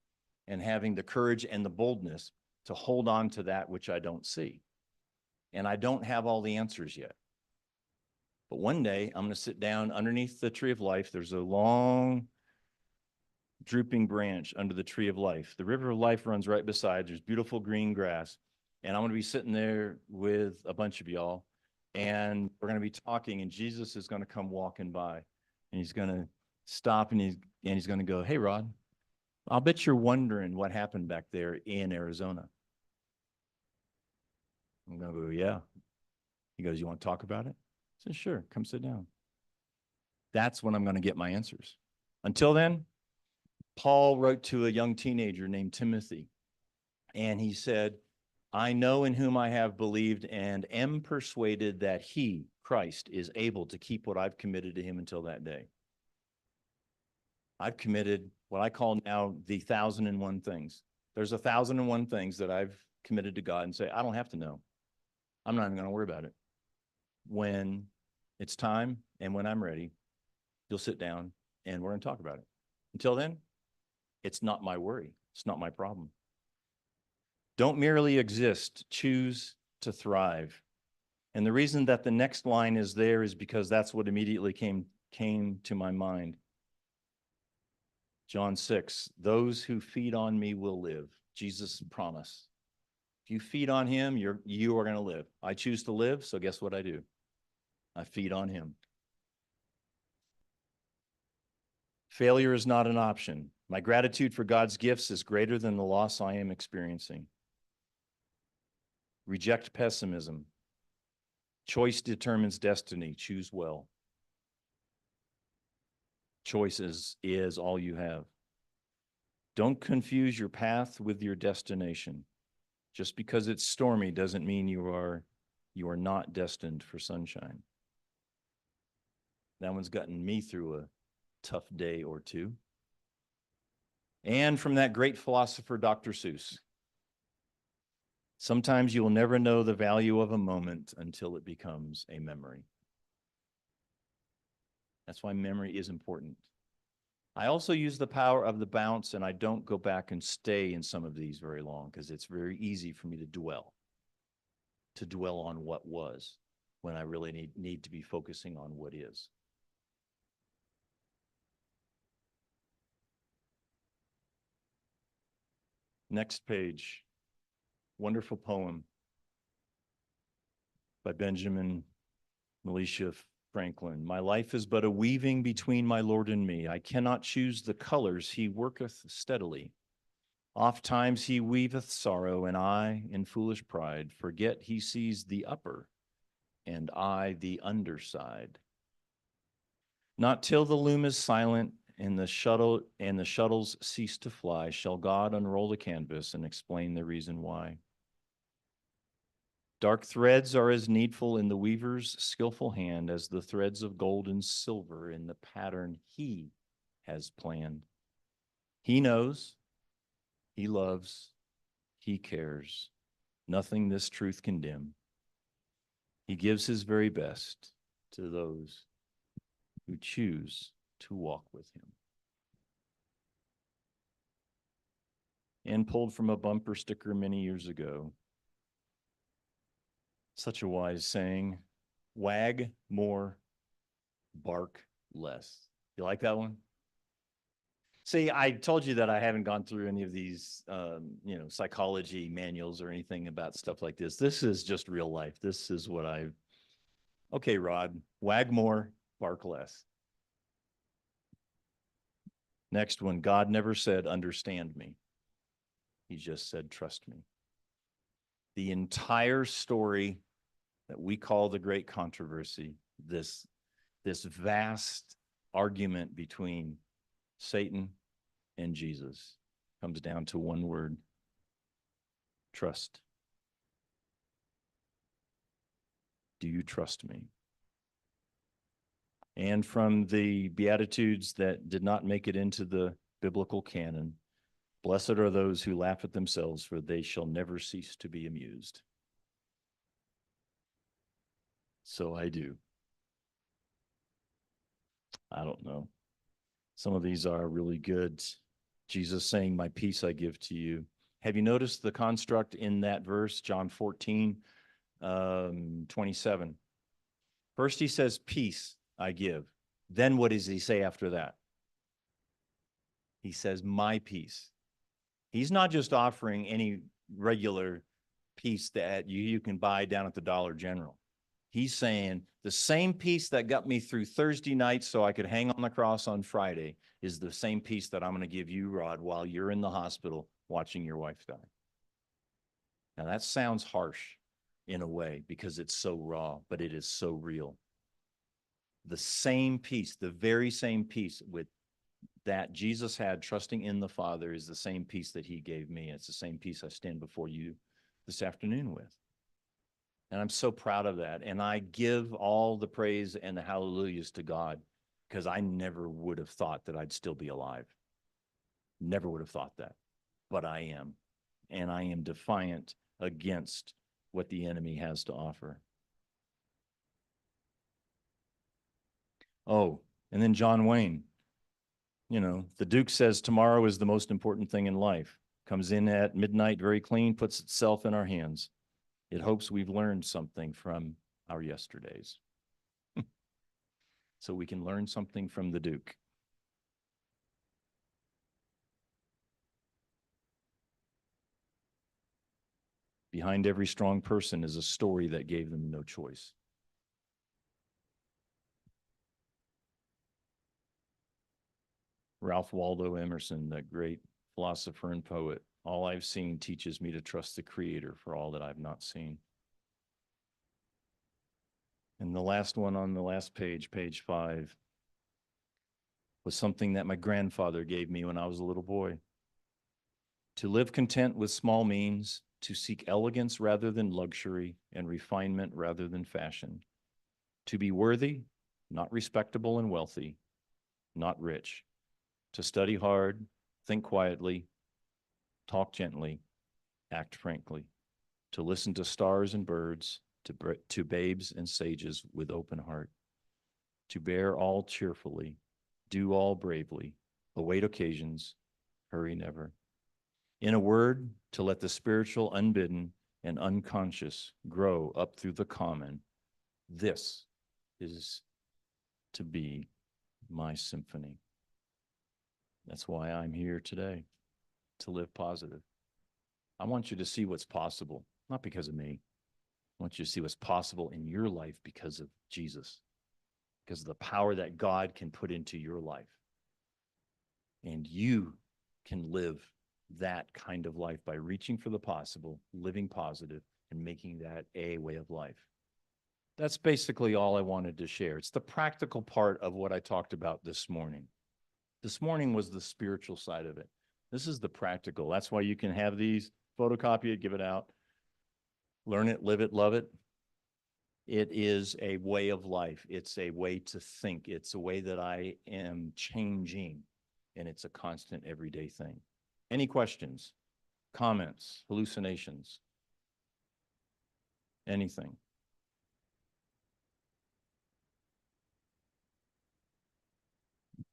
and having the courage and the boldness to hold on to that which I don't see. And I don't have all the answers yet. But one day I'm going to sit down underneath the tree of life. There's a long drooping branch under the tree of life. The river of life runs right beside. There's beautiful green grass. And I'm going to be sitting there with a bunch of y'all. And we're going to be talking. And Jesus is going to come walking by. And he's going to stop and he's going to go, hey, Rod, I'll bet you're wondering what happened back there in Arizona. I'm going to go, yeah. He goes, you want to talk about it? I said, sure, come sit down. That's when I'm going to get my answers. Until then, Paul wrote to a young teenager named Timothy, and he said, I know in whom I have believed and am persuaded that he, Christ, is able to keep what I've committed to him until that day. I've committed what I call now the 1,001 things. There's 1,001 things that I've committed to God and say, I don't have to know. I'm not even going to worry about it. When it's time and when I'm ready, you'll sit down and we're going to talk about it. Until then, it's not my worry. It's not my problem. Don't merely exist, choose to thrive. And the reason that the next line is there is because that's what immediately came to my mind. John 6, those who feed on me will live. Jesus' promise. If you feed on him, you are going to live. I choose to live, so guess what I do? I feed on him. Failure is not an option. My gratitude for God's gifts is greater than the loss I am experiencing. Reject pessimism. Choice determines destiny. Choose well. Choices is all you have. Don't confuse your path with your destination. Just because it's stormy doesn't mean you are not destined for sunshine. That one's gotten me through a tough day or two. And from that great philosopher, Dr. Seuss, sometimes you will never know the value of a moment until it becomes a memory. That's why memory is important. I also use the power of the bounce, and I don't go back and stay in some of these very long because it's very easy for me to dwell on what was when I really need to be focusing on what is. Next page, wonderful poem by Benjamin Militia Franklin. My life is but a weaving between my Lord and me. I cannot choose the colors, he worketh steadily. Oft times he weaveth sorrow, and I, in foolish pride, forget he sees the upper, and I the underside. Not till the loom is silent and the shuttles cease to fly shall God unroll the canvas and explain the reason why. Dark threads are as needful in the weaver's skillful hand as the threads of gold and silver in the pattern he has planned. He knows, he loves, he cares. Nothing this truth can dim. He gives his very best to those who choose to walk with him. And pulled from a bumper sticker many years ago. Such a wise saying, wag more, bark less. You like that one? See, I told you that I haven't gone through any of these, psychology manuals or anything about stuff like this. This is just real life. This is what okay, Rod, wag more, bark less. Next one, God never said, understand me. He just said, trust me. The entire story that we call the Great Controversy, this vast argument between Satan and Jesus, comes down to one word: trust. Do you trust me? And from the Beatitudes that did not make it into the biblical canon, blessed are those who laugh at themselves, for they shall never cease to be amused. So I do. I don't know. Some of these are really good. Jesus saying, my peace I give to you. Have you noticed the construct in that verse, John 14, 27? First he says, peace I give. Then what does he say after that? He says, my peace. He's not just offering any regular peace that you can buy down at the Dollar General. He's saying the same peace that got me through Thursday night so I could hang on the cross on Friday is the same peace that I'm going to give you, Rod, while you're in the hospital watching your wife die. Now that sounds harsh in a way because it's so raw, but it is so real. The same peace, the very same peace with that Jesus had, trusting in the Father, is the same peace that he gave me. It's the same peace I stand before you this afternoon with. And I'm so proud of that. And I give all the praise and the hallelujahs to God, because I never would have thought that I'd still be alive. Never would have thought that. But I am. And I am defiant against what the enemy has to offer. Oh, and then John Wayne. You know, the Duke says tomorrow is the most important thing in life. Comes in at midnight very clean, puts itself in our hands. It hopes we've learned something from our yesterdays. So we can learn something from the Duke. Behind every strong person is a story that gave them no choice. Ralph Waldo Emerson, that great philosopher and poet, all I've seen teaches me to trust the Creator for all that I've not seen. And the last one on the last page, page 5, was something that my grandfather gave me when I was a little boy. To live content with small means, to seek elegance rather than luxury, and refinement rather than fashion. To be worthy, not respectable and wealthy, not rich. To study hard, think quietly, talk gently, act frankly. To listen to stars and birds, to babes and sages with open heart. To bear all cheerfully, do all bravely, await occasions, hurry never. In a word, to let the spiritual unbidden and unconscious grow up through the common. This is to be my symphony. That's why I'm here today, to live positive. I want you to see what's possible, not because of me. I want you to see what's possible in your life because of Jesus, because of the power that God can put into your life. And you can live that kind of life by reaching for the possible, living positive, and making that a way of life. That's basically all I wanted to share. It's the practical part of what I talked about this morning. This morning was the spiritual side of it. This is the practical. That's why you can have these, photocopy it, give it out, learn it, live it, love it. It is a way of life. It's a way to think. It's a way that I am changing, and it's a constant everyday thing. Any questions, comments, hallucinations, anything?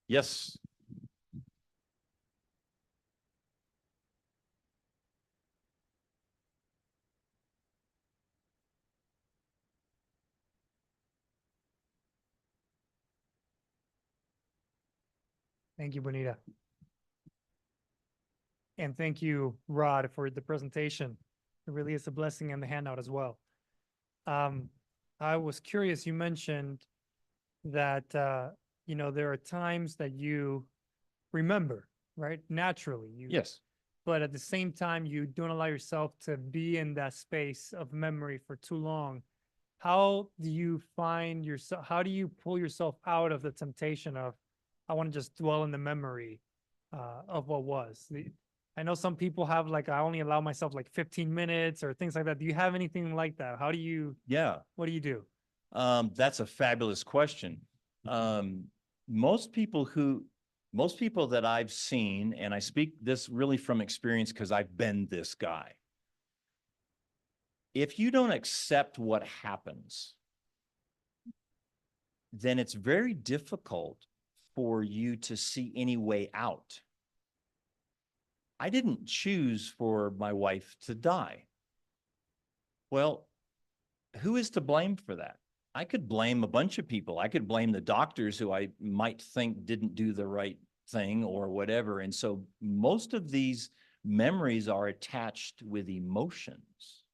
Yes. Thank you, Bonita. And thank you, Rod, for the presentation. It really is a blessing and the handout as well. I was curious, you mentioned that, there are times that you remember, right? Naturally. Yes. But at the same time, you don't allow yourself to be in that space of memory for too long. How do you find yourself, how do you pull yourself out of the temptation of, I want to just dwell in the memory of what was? I know some people have like, I only allow myself like 15 minutes or things like that. Do you have anything like that? How do you, Yeah. what do you do? That's a fabulous question. Most people that I've seen, and I speak this really from experience because I've been this guy. If you don't accept what happens, then it's very difficult for you to see any way out. I didn't choose for my wife to die. Well, who is to blame for that? I could blame a bunch of people. I could blame the doctors who I might think didn't do the right thing or whatever. And so most of these memories are attached with emotions.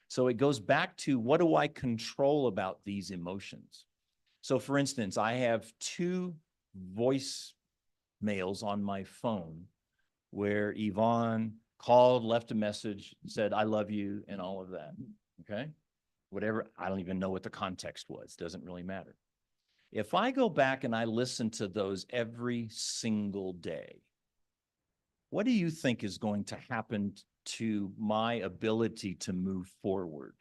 So it goes back to, what do I control about these emotions? So for instance, I have 2 voice mails on my phone where Yvonne called, left a message, said, I love you, and all of that. Okay. Whatever, I don't even know what the context was. Doesn't really matter. If I go back and I listen to those every single day, what do you think is going to happen to my ability to move forward?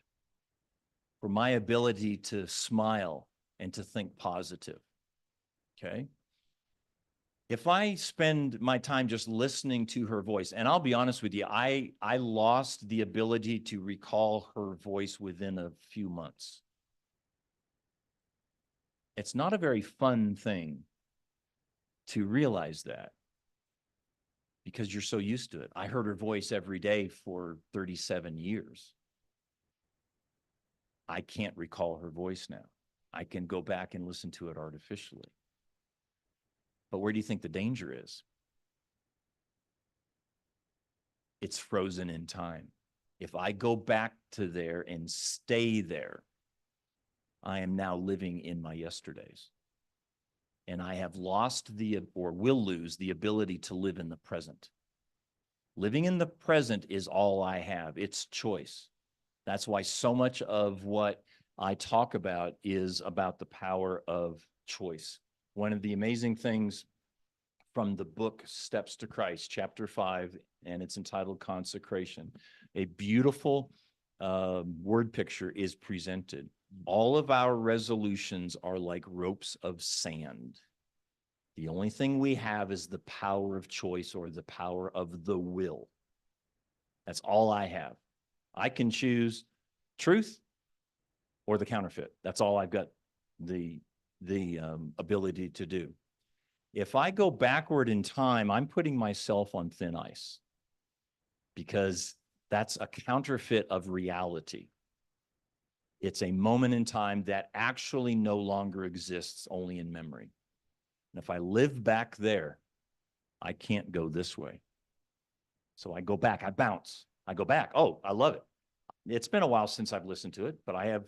For my ability to smile and to think positive? Okay. If I spend my time just listening to her voice, and I'll be honest with you, I lost the ability to recall her voice within a few months. It's not a very fun thing to realize that because you're so used to it. I heard her voice every day for 37 years. I can't recall her voice now. I can go back and listen to it artificially. But where do you think the danger is? It's frozen in time. If I go back to there and stay there, I am now living in my yesterdays. And I have lost or will lose the ability to live in the present. Living in the present is all I have. It's choice. That's why so much of what I talk about is about the power of choice. One of the amazing things from the book Steps to Christ, chapter 5, and it's entitled Consecration, a beautiful word picture is presented. All of our resolutions are like ropes of sand. The only thing we have is the power of choice or the power of the will. That's all I have. I can choose truth or the counterfeit. That's all I've got the ability to do. If I go backward in time, I'm putting myself on thin ice because that's a counterfeit of reality. It's a moment in time that actually no longer exists, only in memory. And if I live back there, I can't go this way. So I go back, I bounce, I go back. Oh, I love it. It's been a while since I've listened to it, but I have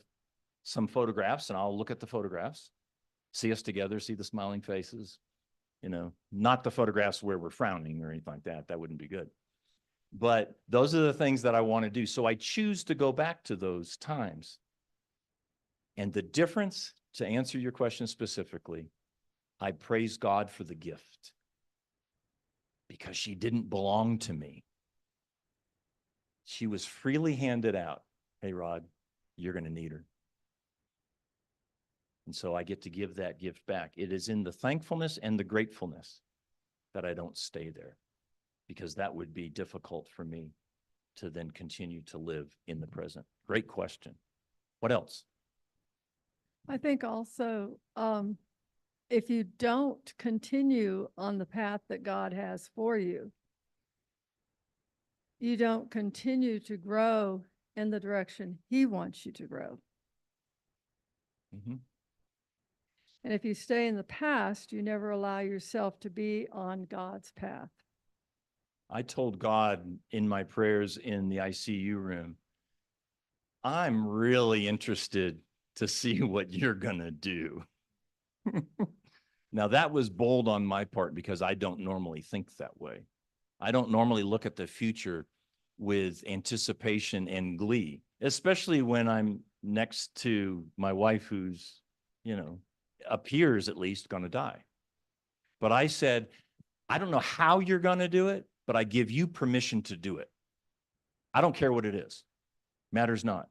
some photographs and I'll look at the photographs, see us together, see the smiling faces, you know, not the photographs where we're frowning or anything like that. That wouldn't be good. But those are the things that I want to do. So I choose to go back to those times. And the difference, to answer your question specifically, I praise God for the gift because she didn't belong to me. She was freely handed out. Hey, Rod, you're going to need her. And so I get to give that gift back. It is in the thankfulness and the gratefulness that I don't stay there because that would be difficult for me to then continue to live in the present. Great question. What else? I think also, if you don't continue on the path that God has for you, you don't continue to grow in the direction He wants you to grow. Mm-hmm. And if you stay in the past, you never allow yourself to be on God's path. I told God in my prayers in the ICU room, I'm really interested to see what you're going to do. Now, that was bold on my part because I don't normally think that way. I don't normally look at the future with anticipation and glee, especially when I'm next to my wife who's, you know, appears at least going to die. But I said, I don't know how you're going to do it, but I give you permission to do it. I don't care what it is. Matters not.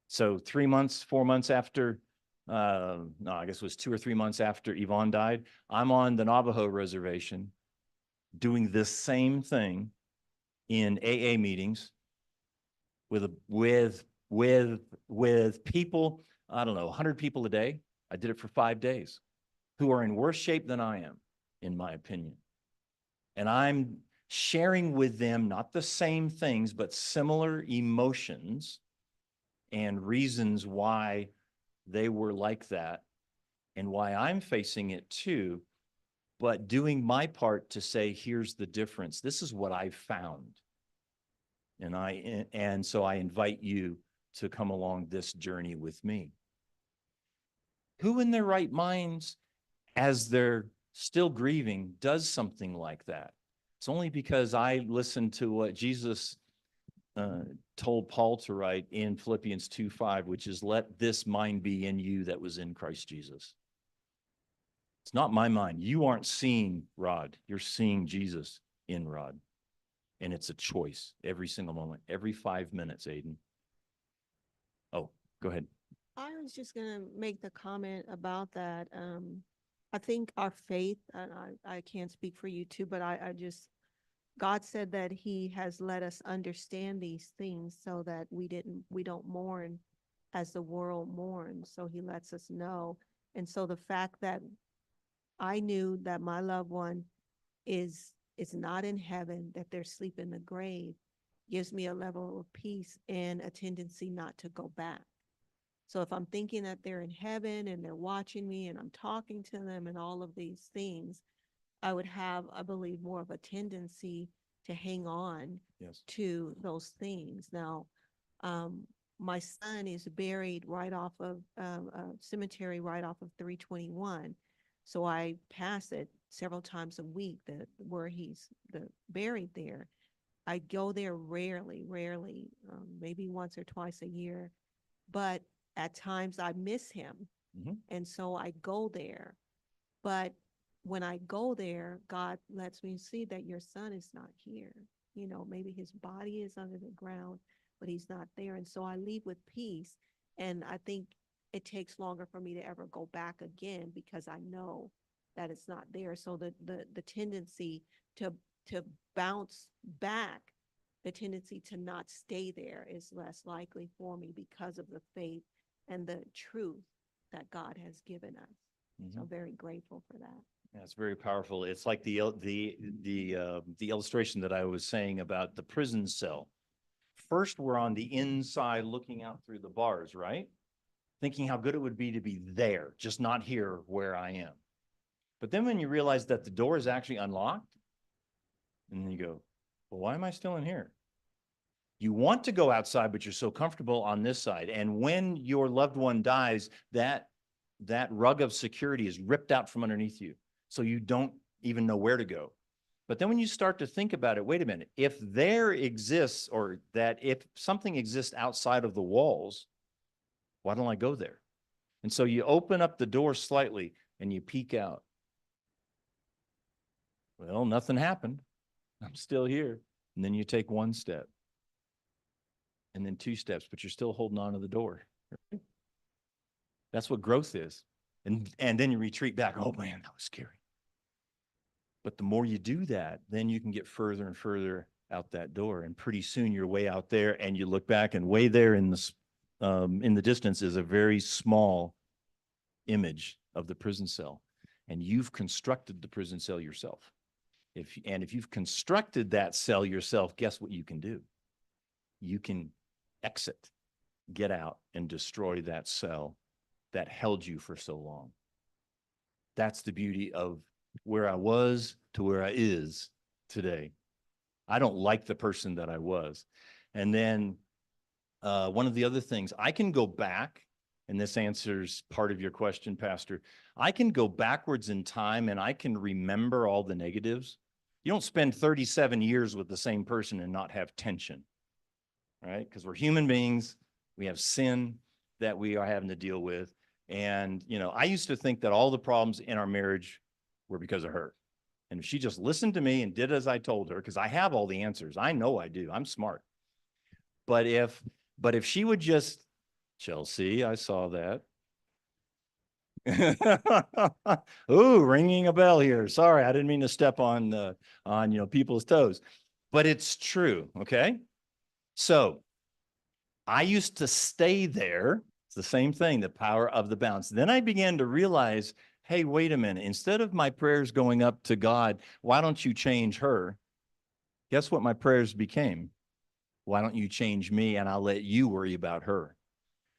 So 3 months, 4 months after, no, I guess it was 2 or 3 months after Yvonne died, I'm on the Navajo reservation doing this same thing in AA meetings with people, I don't know, 100 people a day. I did it for 5 days who are in worse shape than I am, in my opinion. And I'm sharing with them not the same things, but similar emotions and reasons why they were like that and why I'm facing it too, but doing my part to say, here's the difference. This is what I've found. And so I invite you to come along this journey with me. Who in their right minds, as they're still grieving, does something like that? It's only because I listened to what Jesus told Paul to write in Philippians 2:5, which is, let this mind be in you that was in Christ Jesus. It's not my mind. You aren't seeing Rod. You're seeing Jesus in Rod. And it's a choice every single moment, every 5 minutes, Aiden. Oh, go ahead. I was just gonna make the comment about that. I think our faith, and I can't speak for you too, but I just, God said that he has let us understand these things so that we don't mourn as the world mourns. So he lets us know. And so the fact that I knew that my loved one is not in heaven, that they're asleep in the grave, gives me a level of peace and a tendency not to go back. So if I'm thinking that they're in heaven and they're watching me and I'm talking to them and all of these things, I would have, I believe, more of a tendency to hang on Yes. to those things. Now, my son is buried right off of a cemetery right off of 321. So I pass it several times a week where he's buried there. I go there rarely, maybe once or twice a year, but at times I miss him. Mhm. And so I go there. But when I go there, God lets me see that your son is not here. You know, maybe his body is under the ground, but he's not there. And so I leave with peace. And I think it takes longer for me to ever go back again because I know that it's not there. So the tendency to bounce back, the tendency to not stay there is less likely for me because of the faith and the truth that God has given us. So I'm very grateful for that. Yeah, it's very powerful. It's like the illustration that I was saying about the prison cell. First, we're on the inside looking out through the bars, right? Thinking how good it would be to be there, just not here where I am. But then when you realize that the door is actually unlocked, and then you go, well, why am I still in here? You want to go outside, but you're so comfortable on this side. And when your loved one dies, that rug of security is ripped out from underneath you. So you don't even know where to go. But then when you start to think about it, wait a minute, if there exists, or that if something exists outside of the walls, why don't I go there? And so you open up the door slightly and you peek out. Well, nothing happened. I'm still here. And then you take one step and then 2 steps, but you're still holding on to the door. That's what growth is. And then you retreat back. Oh man, that was scary. But the more you do that, then you can get further and further out that door. And pretty soon you're way out there and you look back, and way there in the distance is a very small image of the prison cell. And you've constructed the prison cell yourself. If you've constructed that cell yourself, guess what you can do? You can exit, get out, and destroy that cell that held you for so long. That's the beauty of where I was to where I is today. I don't like the person that I was. And then one of the other things, I can go back, and this answers part of your question, Pastor. I can go backwards in time and I can remember all the negatives. You don't spend 37 years with the same person and not have tension, right? Because we're human beings. We have sin that we are having to deal with. And, you know, I used to think that all the problems in our marriage were because of her. And if she just listened to me and did as I told her, because I have all the answers, I know I do, I'm smart. But if she would just, Chelsea, I saw that. Ooh, ringing a bell here. Sorry, I didn't mean to step on people's toes, but it's true. Okay. So I used to stay there. It's the same thing, the power of the bounce. Then I began to realize, hey, wait a minute. Instead of my prayers going up to God, why don't you change her? Guess what my prayers became? Why don't you change me and I'll let you worry about her?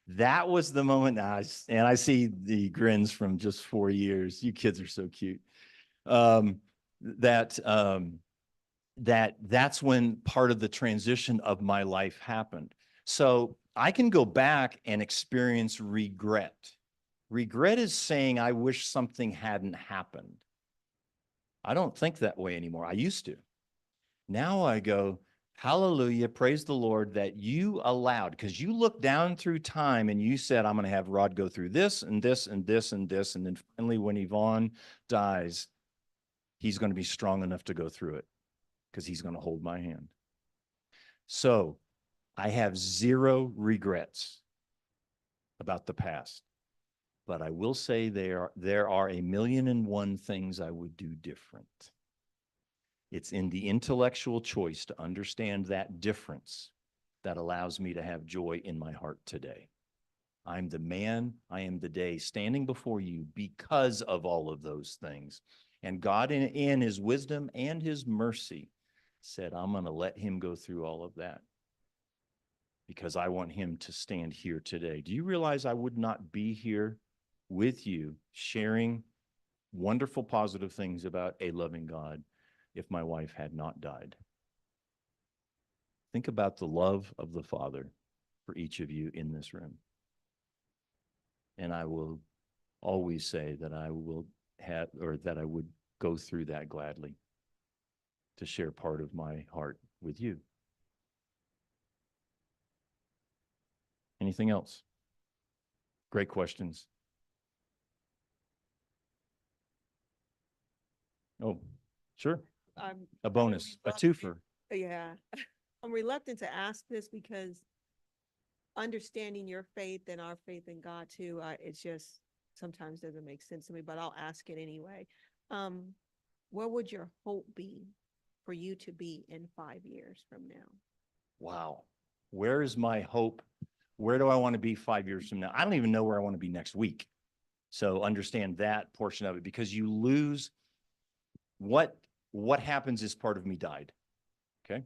That was the moment. And I see the grins from just 4 years. You kids are so cute. That's when part of the transition of my life happened. So I can go back and experience regret. Regret is saying, I wish something hadn't happened. I don't think that way anymore. I used to. Now I go, Hallelujah. Praise the Lord that you allowed, because you looked down through time and you said, I'm going to have Rod go through this and this and this and this. And then finally, when Yvonne dies, he's going to be strong enough to go through it because he's going to hold my hand. So I have zero regrets about the past, but I will say there are 1,000,001 things I would do different. It's in the intellectual choice to understand that difference that allows me to have joy in my heart today. I'm the man I am today standing before you because of all of those things. And God in his wisdom and his mercy said, I'm going to let him go through all of that because I want him to stand here today. Do you realize I would not be here with you sharing wonderful, positive things about a loving God if my wife had not died? Think about the love of the Father for each of you in this room. And I will always say that I will have, or that I would go through that gladly to share part of my heart with you. Anything else? Great questions. Oh, sure. A bonus, a twofer. Yeah, I'm reluctant to ask this because understanding your faith and our faith in God too, it's just sometimes doesn't make sense to me, but I'll ask it anyway. What would your hope be for you to be in 5 years from now? Wow. Where is my hope? Where do I want to be 5 years from now? I don't even know where I want to be next week. So understand that portion of it, because you lose what happens is part of me died. Okay.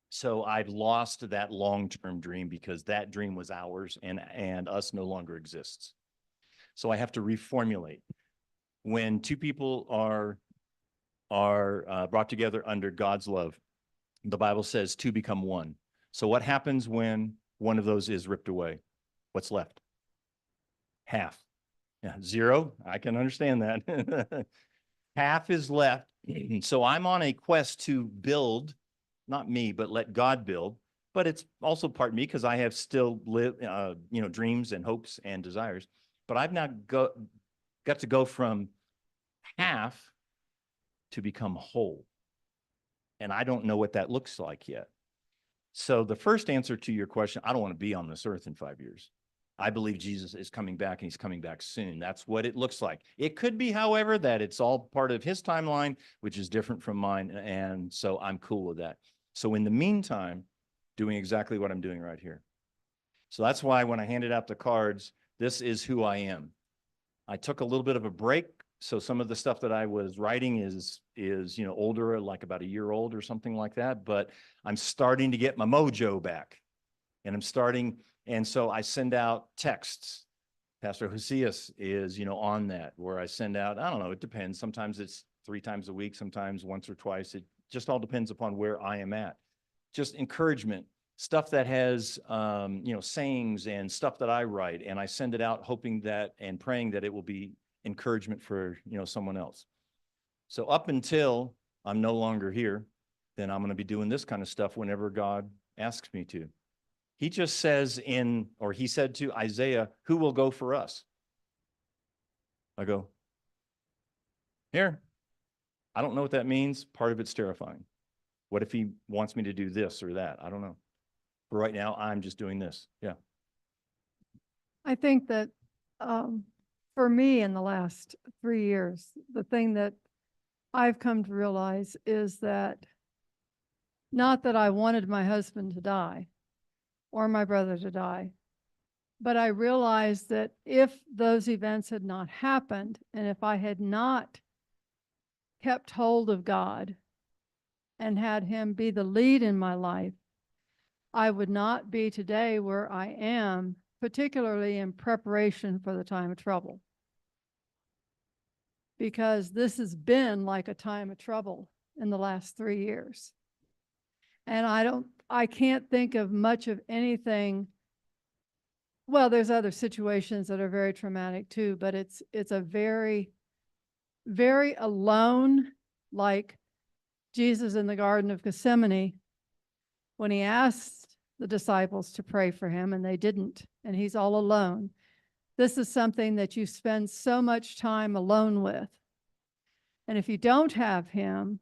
So I've lost that long-term dream because that dream was ours and us no longer exists. So I have to reformulate. When two people are brought together under God's love, the Bible says two become one. So what happens when one of those is ripped away? What's left? Half. Yeah, zero. I can understand that. Half is left. So I'm on a quest to build, not me, but let God build. But it's also part me because I have still dreams and hopes and desires. But I've now got to go from half to become whole. And I don't know what that looks like yet. So the first answer to your question, I don't want to be on this earth in 5 years. I believe Jesus is coming back and he's coming back soon. That's what it looks like. It could be, however, that it's all part of his timeline, which is different from mine. And so I'm cool with that. So in the meantime, doing exactly what I'm doing right here. So that's why when I handed out the cards, this is who I am. I took a little bit of a break. So some of the stuff that I was writing is older, like about a year old or something like that. But I'm starting to get my mojo back. And so I send out texts. Pastor Josias is, on that, where I send out, I don't know, it depends. Sometimes it's 3 times a week, sometimes once or twice. It just all depends upon where I am at. Just encouragement, stuff that has, sayings and stuff that I write. And I send it out hoping that and praying that it will be encouragement for, someone else. So up until I'm no longer here, then I'm going to be doing this kind of stuff whenever God asks me to. He just says he said to Isaiah, who will go for us? I go, here. I don't know what that means. Part of it's terrifying. What if he wants me to do this or that? I don't know. For right now, I'm just doing this. Yeah. I think that for me in the last 3 years, the thing that I've come to realize is that not that I wanted my husband to die or my brother to die, but I realized that if those events had not happened, and if I had not kept hold of God and had him be the lead in my life, I would not be today where I am, particularly in preparation for the time of trouble. Because this has been like a time of trouble in the last 3 years. And I can't think of much of anything. Well, there's other situations that are very traumatic too, but it's a very, very alone, like Jesus in the Garden of Gethsemane, when he asked the disciples to pray for him and they didn't, and he's all alone. This is something that you spend so much time alone with. And if you don't have him,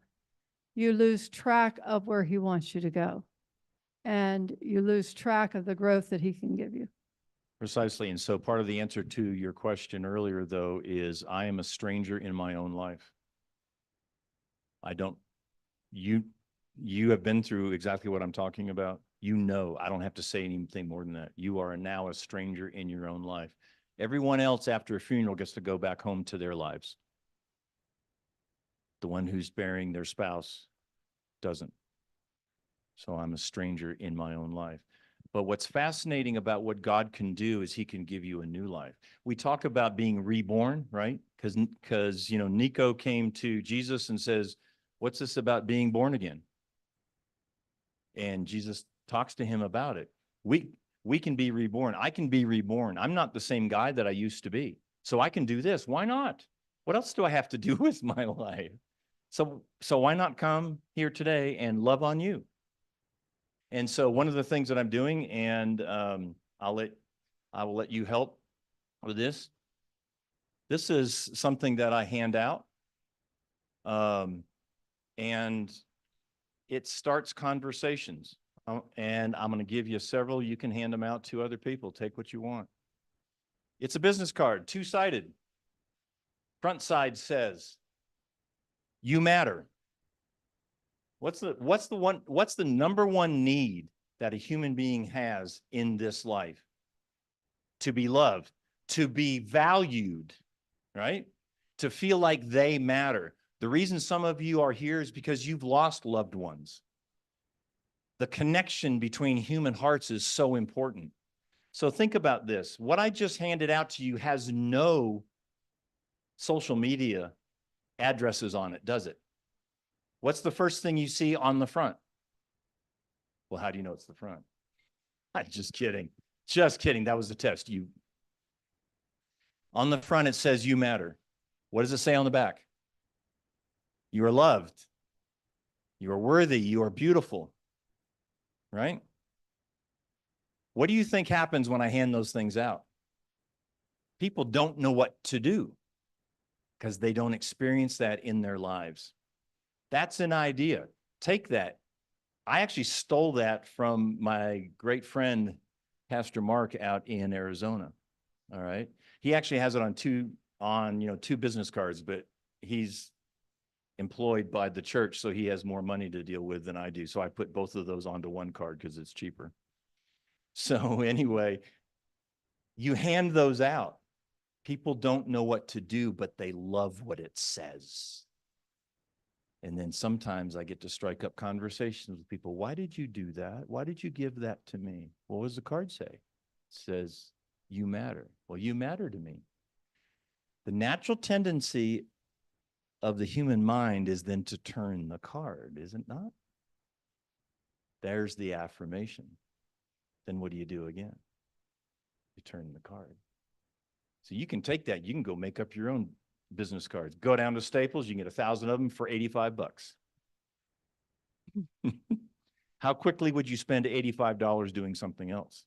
you lose track of where he wants you to go. And you lose track of the growth that he can give you. Precisely. And so part of the answer to your question earlier, though, is I am a stranger in my own life. I don't, you have been through exactly what I'm talking about. You know, I don't have to say anything more than that. You are now a stranger in your own life. Everyone else after a funeral gets to go back home to their lives. The one who's burying their spouse doesn't. So I'm a stranger in my own life. But what's fascinating about what God can do is he can give you a new life. We talk about being reborn, right? Because you know, Nico came to Jesus and says, what's this about being born again? And Jesus talks to him about it. We can be reborn. I can be reborn. I'm not the same guy that I used to be. So I can do this. Why not? What else do I have to do with my life? So why not come here today and love on you? And so one of the things that I'm doing, and I will let you help with this. This is something that I hand out. And it starts conversations. And I'm going to give you several. You can hand them out to other people. Take what you want. It's a business card, two-sided. Front side says, you matter. What's the number one need that a human being has in this life? To be loved, to be valued, right? To feel like they matter. The reason some of you are here is because you've lost loved ones. The connection between human hearts is so important. So think about this. What I just handed out to you has no social media addresses on it, does it? What's the first thing you see on the front? Well, how do you know it's the front? I'm just kidding. Just kidding. That was the test. On the front, it says you matter. What does it say on the back? You are loved. You are worthy. You are beautiful. Right? What do you think happens when I hand those things out? People don't know what to do because they don't experience that in their lives. That's an idea. Take that. I actually stole that from my great friend, Pastor Mark, out in Arizona. All right. He actually has it on two business cards, but he's employed by the church, so he has more money to deal with than I do. So I put both of those onto one card because it's cheaper. So anyway, you hand those out. People don't know what to do, but they love what it says. And then sometimes I get to strike up conversations with people. Why did you do that? Why did you give that to me? What does the card say? It says, you matter. Well, you matter to me. The natural tendency of the human mind is then to turn the card, is it not? There's the affirmation. Then what do you do again? You turn the card. So you can take that. You can go make up your own business cards. Go down to Staples. You can get 1,000 of them for $85. How quickly would you spend $85 doing something else?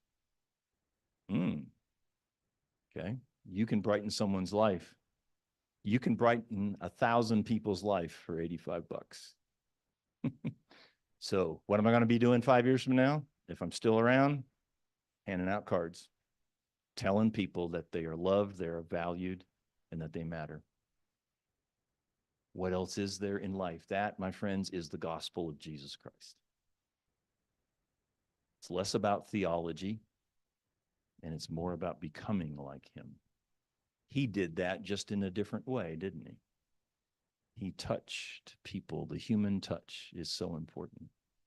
Okay. You can brighten someone's life. You can brighten 1,000 people's life for $85. So what am I going to be doing 5 years from now? If I'm still around, handing out cards, telling people that they are loved, they're valued, and that they matter. What else is there in life? That, my friends, is the gospel of Jesus Christ. It's less about theology, and it's more about becoming like him. He did that just in a different way, didn't he? He touched people. The human touch is so important.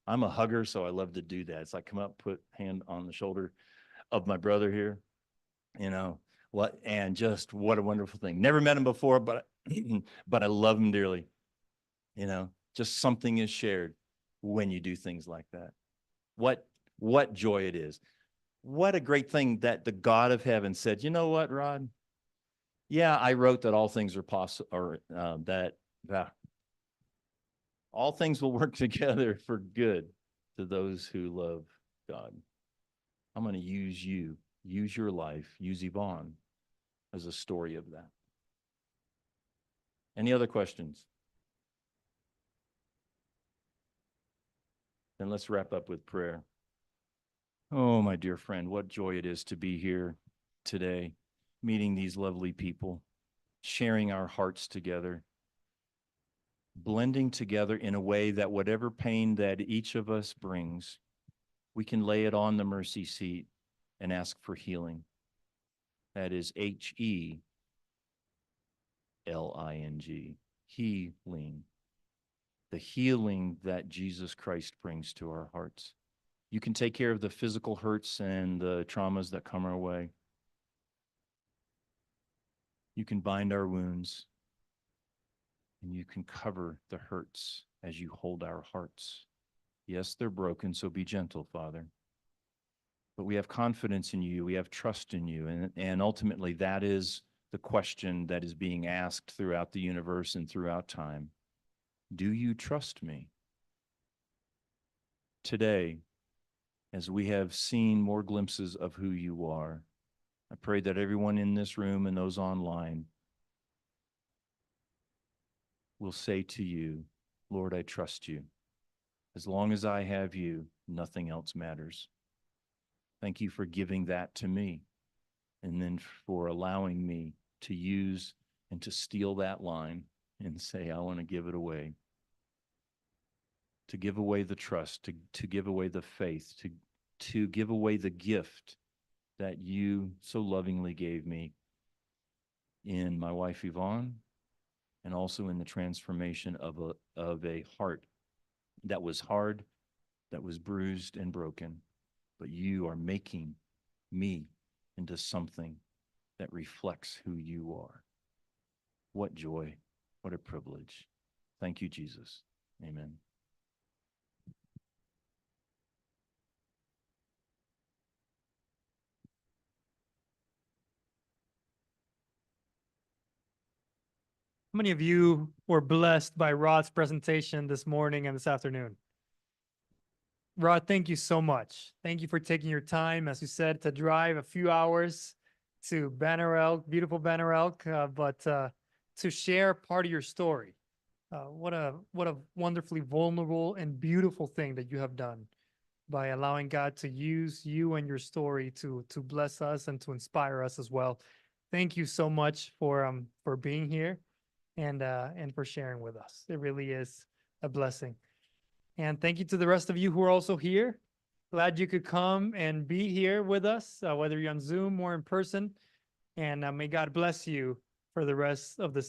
I'm a hugger, so I love to do that. It's like come up, put hand on the shoulder of my brother here, and just what a wonderful thing. Never met him before, but I love him dearly. Just something is shared when you do things like that. What joy it is. What a great thing that the God of heaven said, you know what, Rod? Yeah, I wrote that all things are possible, or that all things will work together for good to those who love God. I'm going to use you, use your life, use Yvonne as a story of that. Any other questions? Then let's wrap up with prayer. Oh, my dear friend, what joy it is to be here today, meeting these lovely people, sharing our hearts together, blending together in a way that whatever pain that each of us brings, we can lay it on the mercy seat and ask for healing. That is Heling, healing, the healing that Jesus Christ brings to our hearts. You can take care of the physical hurts and the traumas that come our way. You can bind our wounds, and you can cover the hurts as you hold our hearts. Yes, they're broken, so be gentle, Father. But we have confidence in you. We have trust in you. And ultimately, that is the question that is being asked throughout the universe and throughout time. Do you trust me? Today, as we have seen more glimpses of who you are, I pray that everyone in this room and those online will say to you, Lord, I trust you. As long as I have you, nothing else matters. Thank you for giving that to me, and then for allowing me to use and to steal that line and say, I want to give it away. To give away the trust, to give away the faith, to give away the gift that you so lovingly gave me in my wife Yvonne, and also in the transformation of a heart that was hard, that was bruised and broken. But you are making me into something that reflects who you are. What joy, what a privilege. Thank you, Jesus. Amen. How many of you were blessed by Rod's presentation this morning and this afternoon? Rod, thank you so much. Thank you for taking your time, as you said, to drive a few hours to Banner Elk, beautiful Banner Elk, but to share part of your story. What a wonderfully vulnerable and beautiful thing that you have done by allowing God to use you and your story to bless us and to inspire us as well. Thank you so much for being here and for sharing with us. It really is a blessing. And thank you to the rest of you who are also here. Glad you could come and be here with us, whether you're on Zoom or in person. And may God bless you for the rest of this.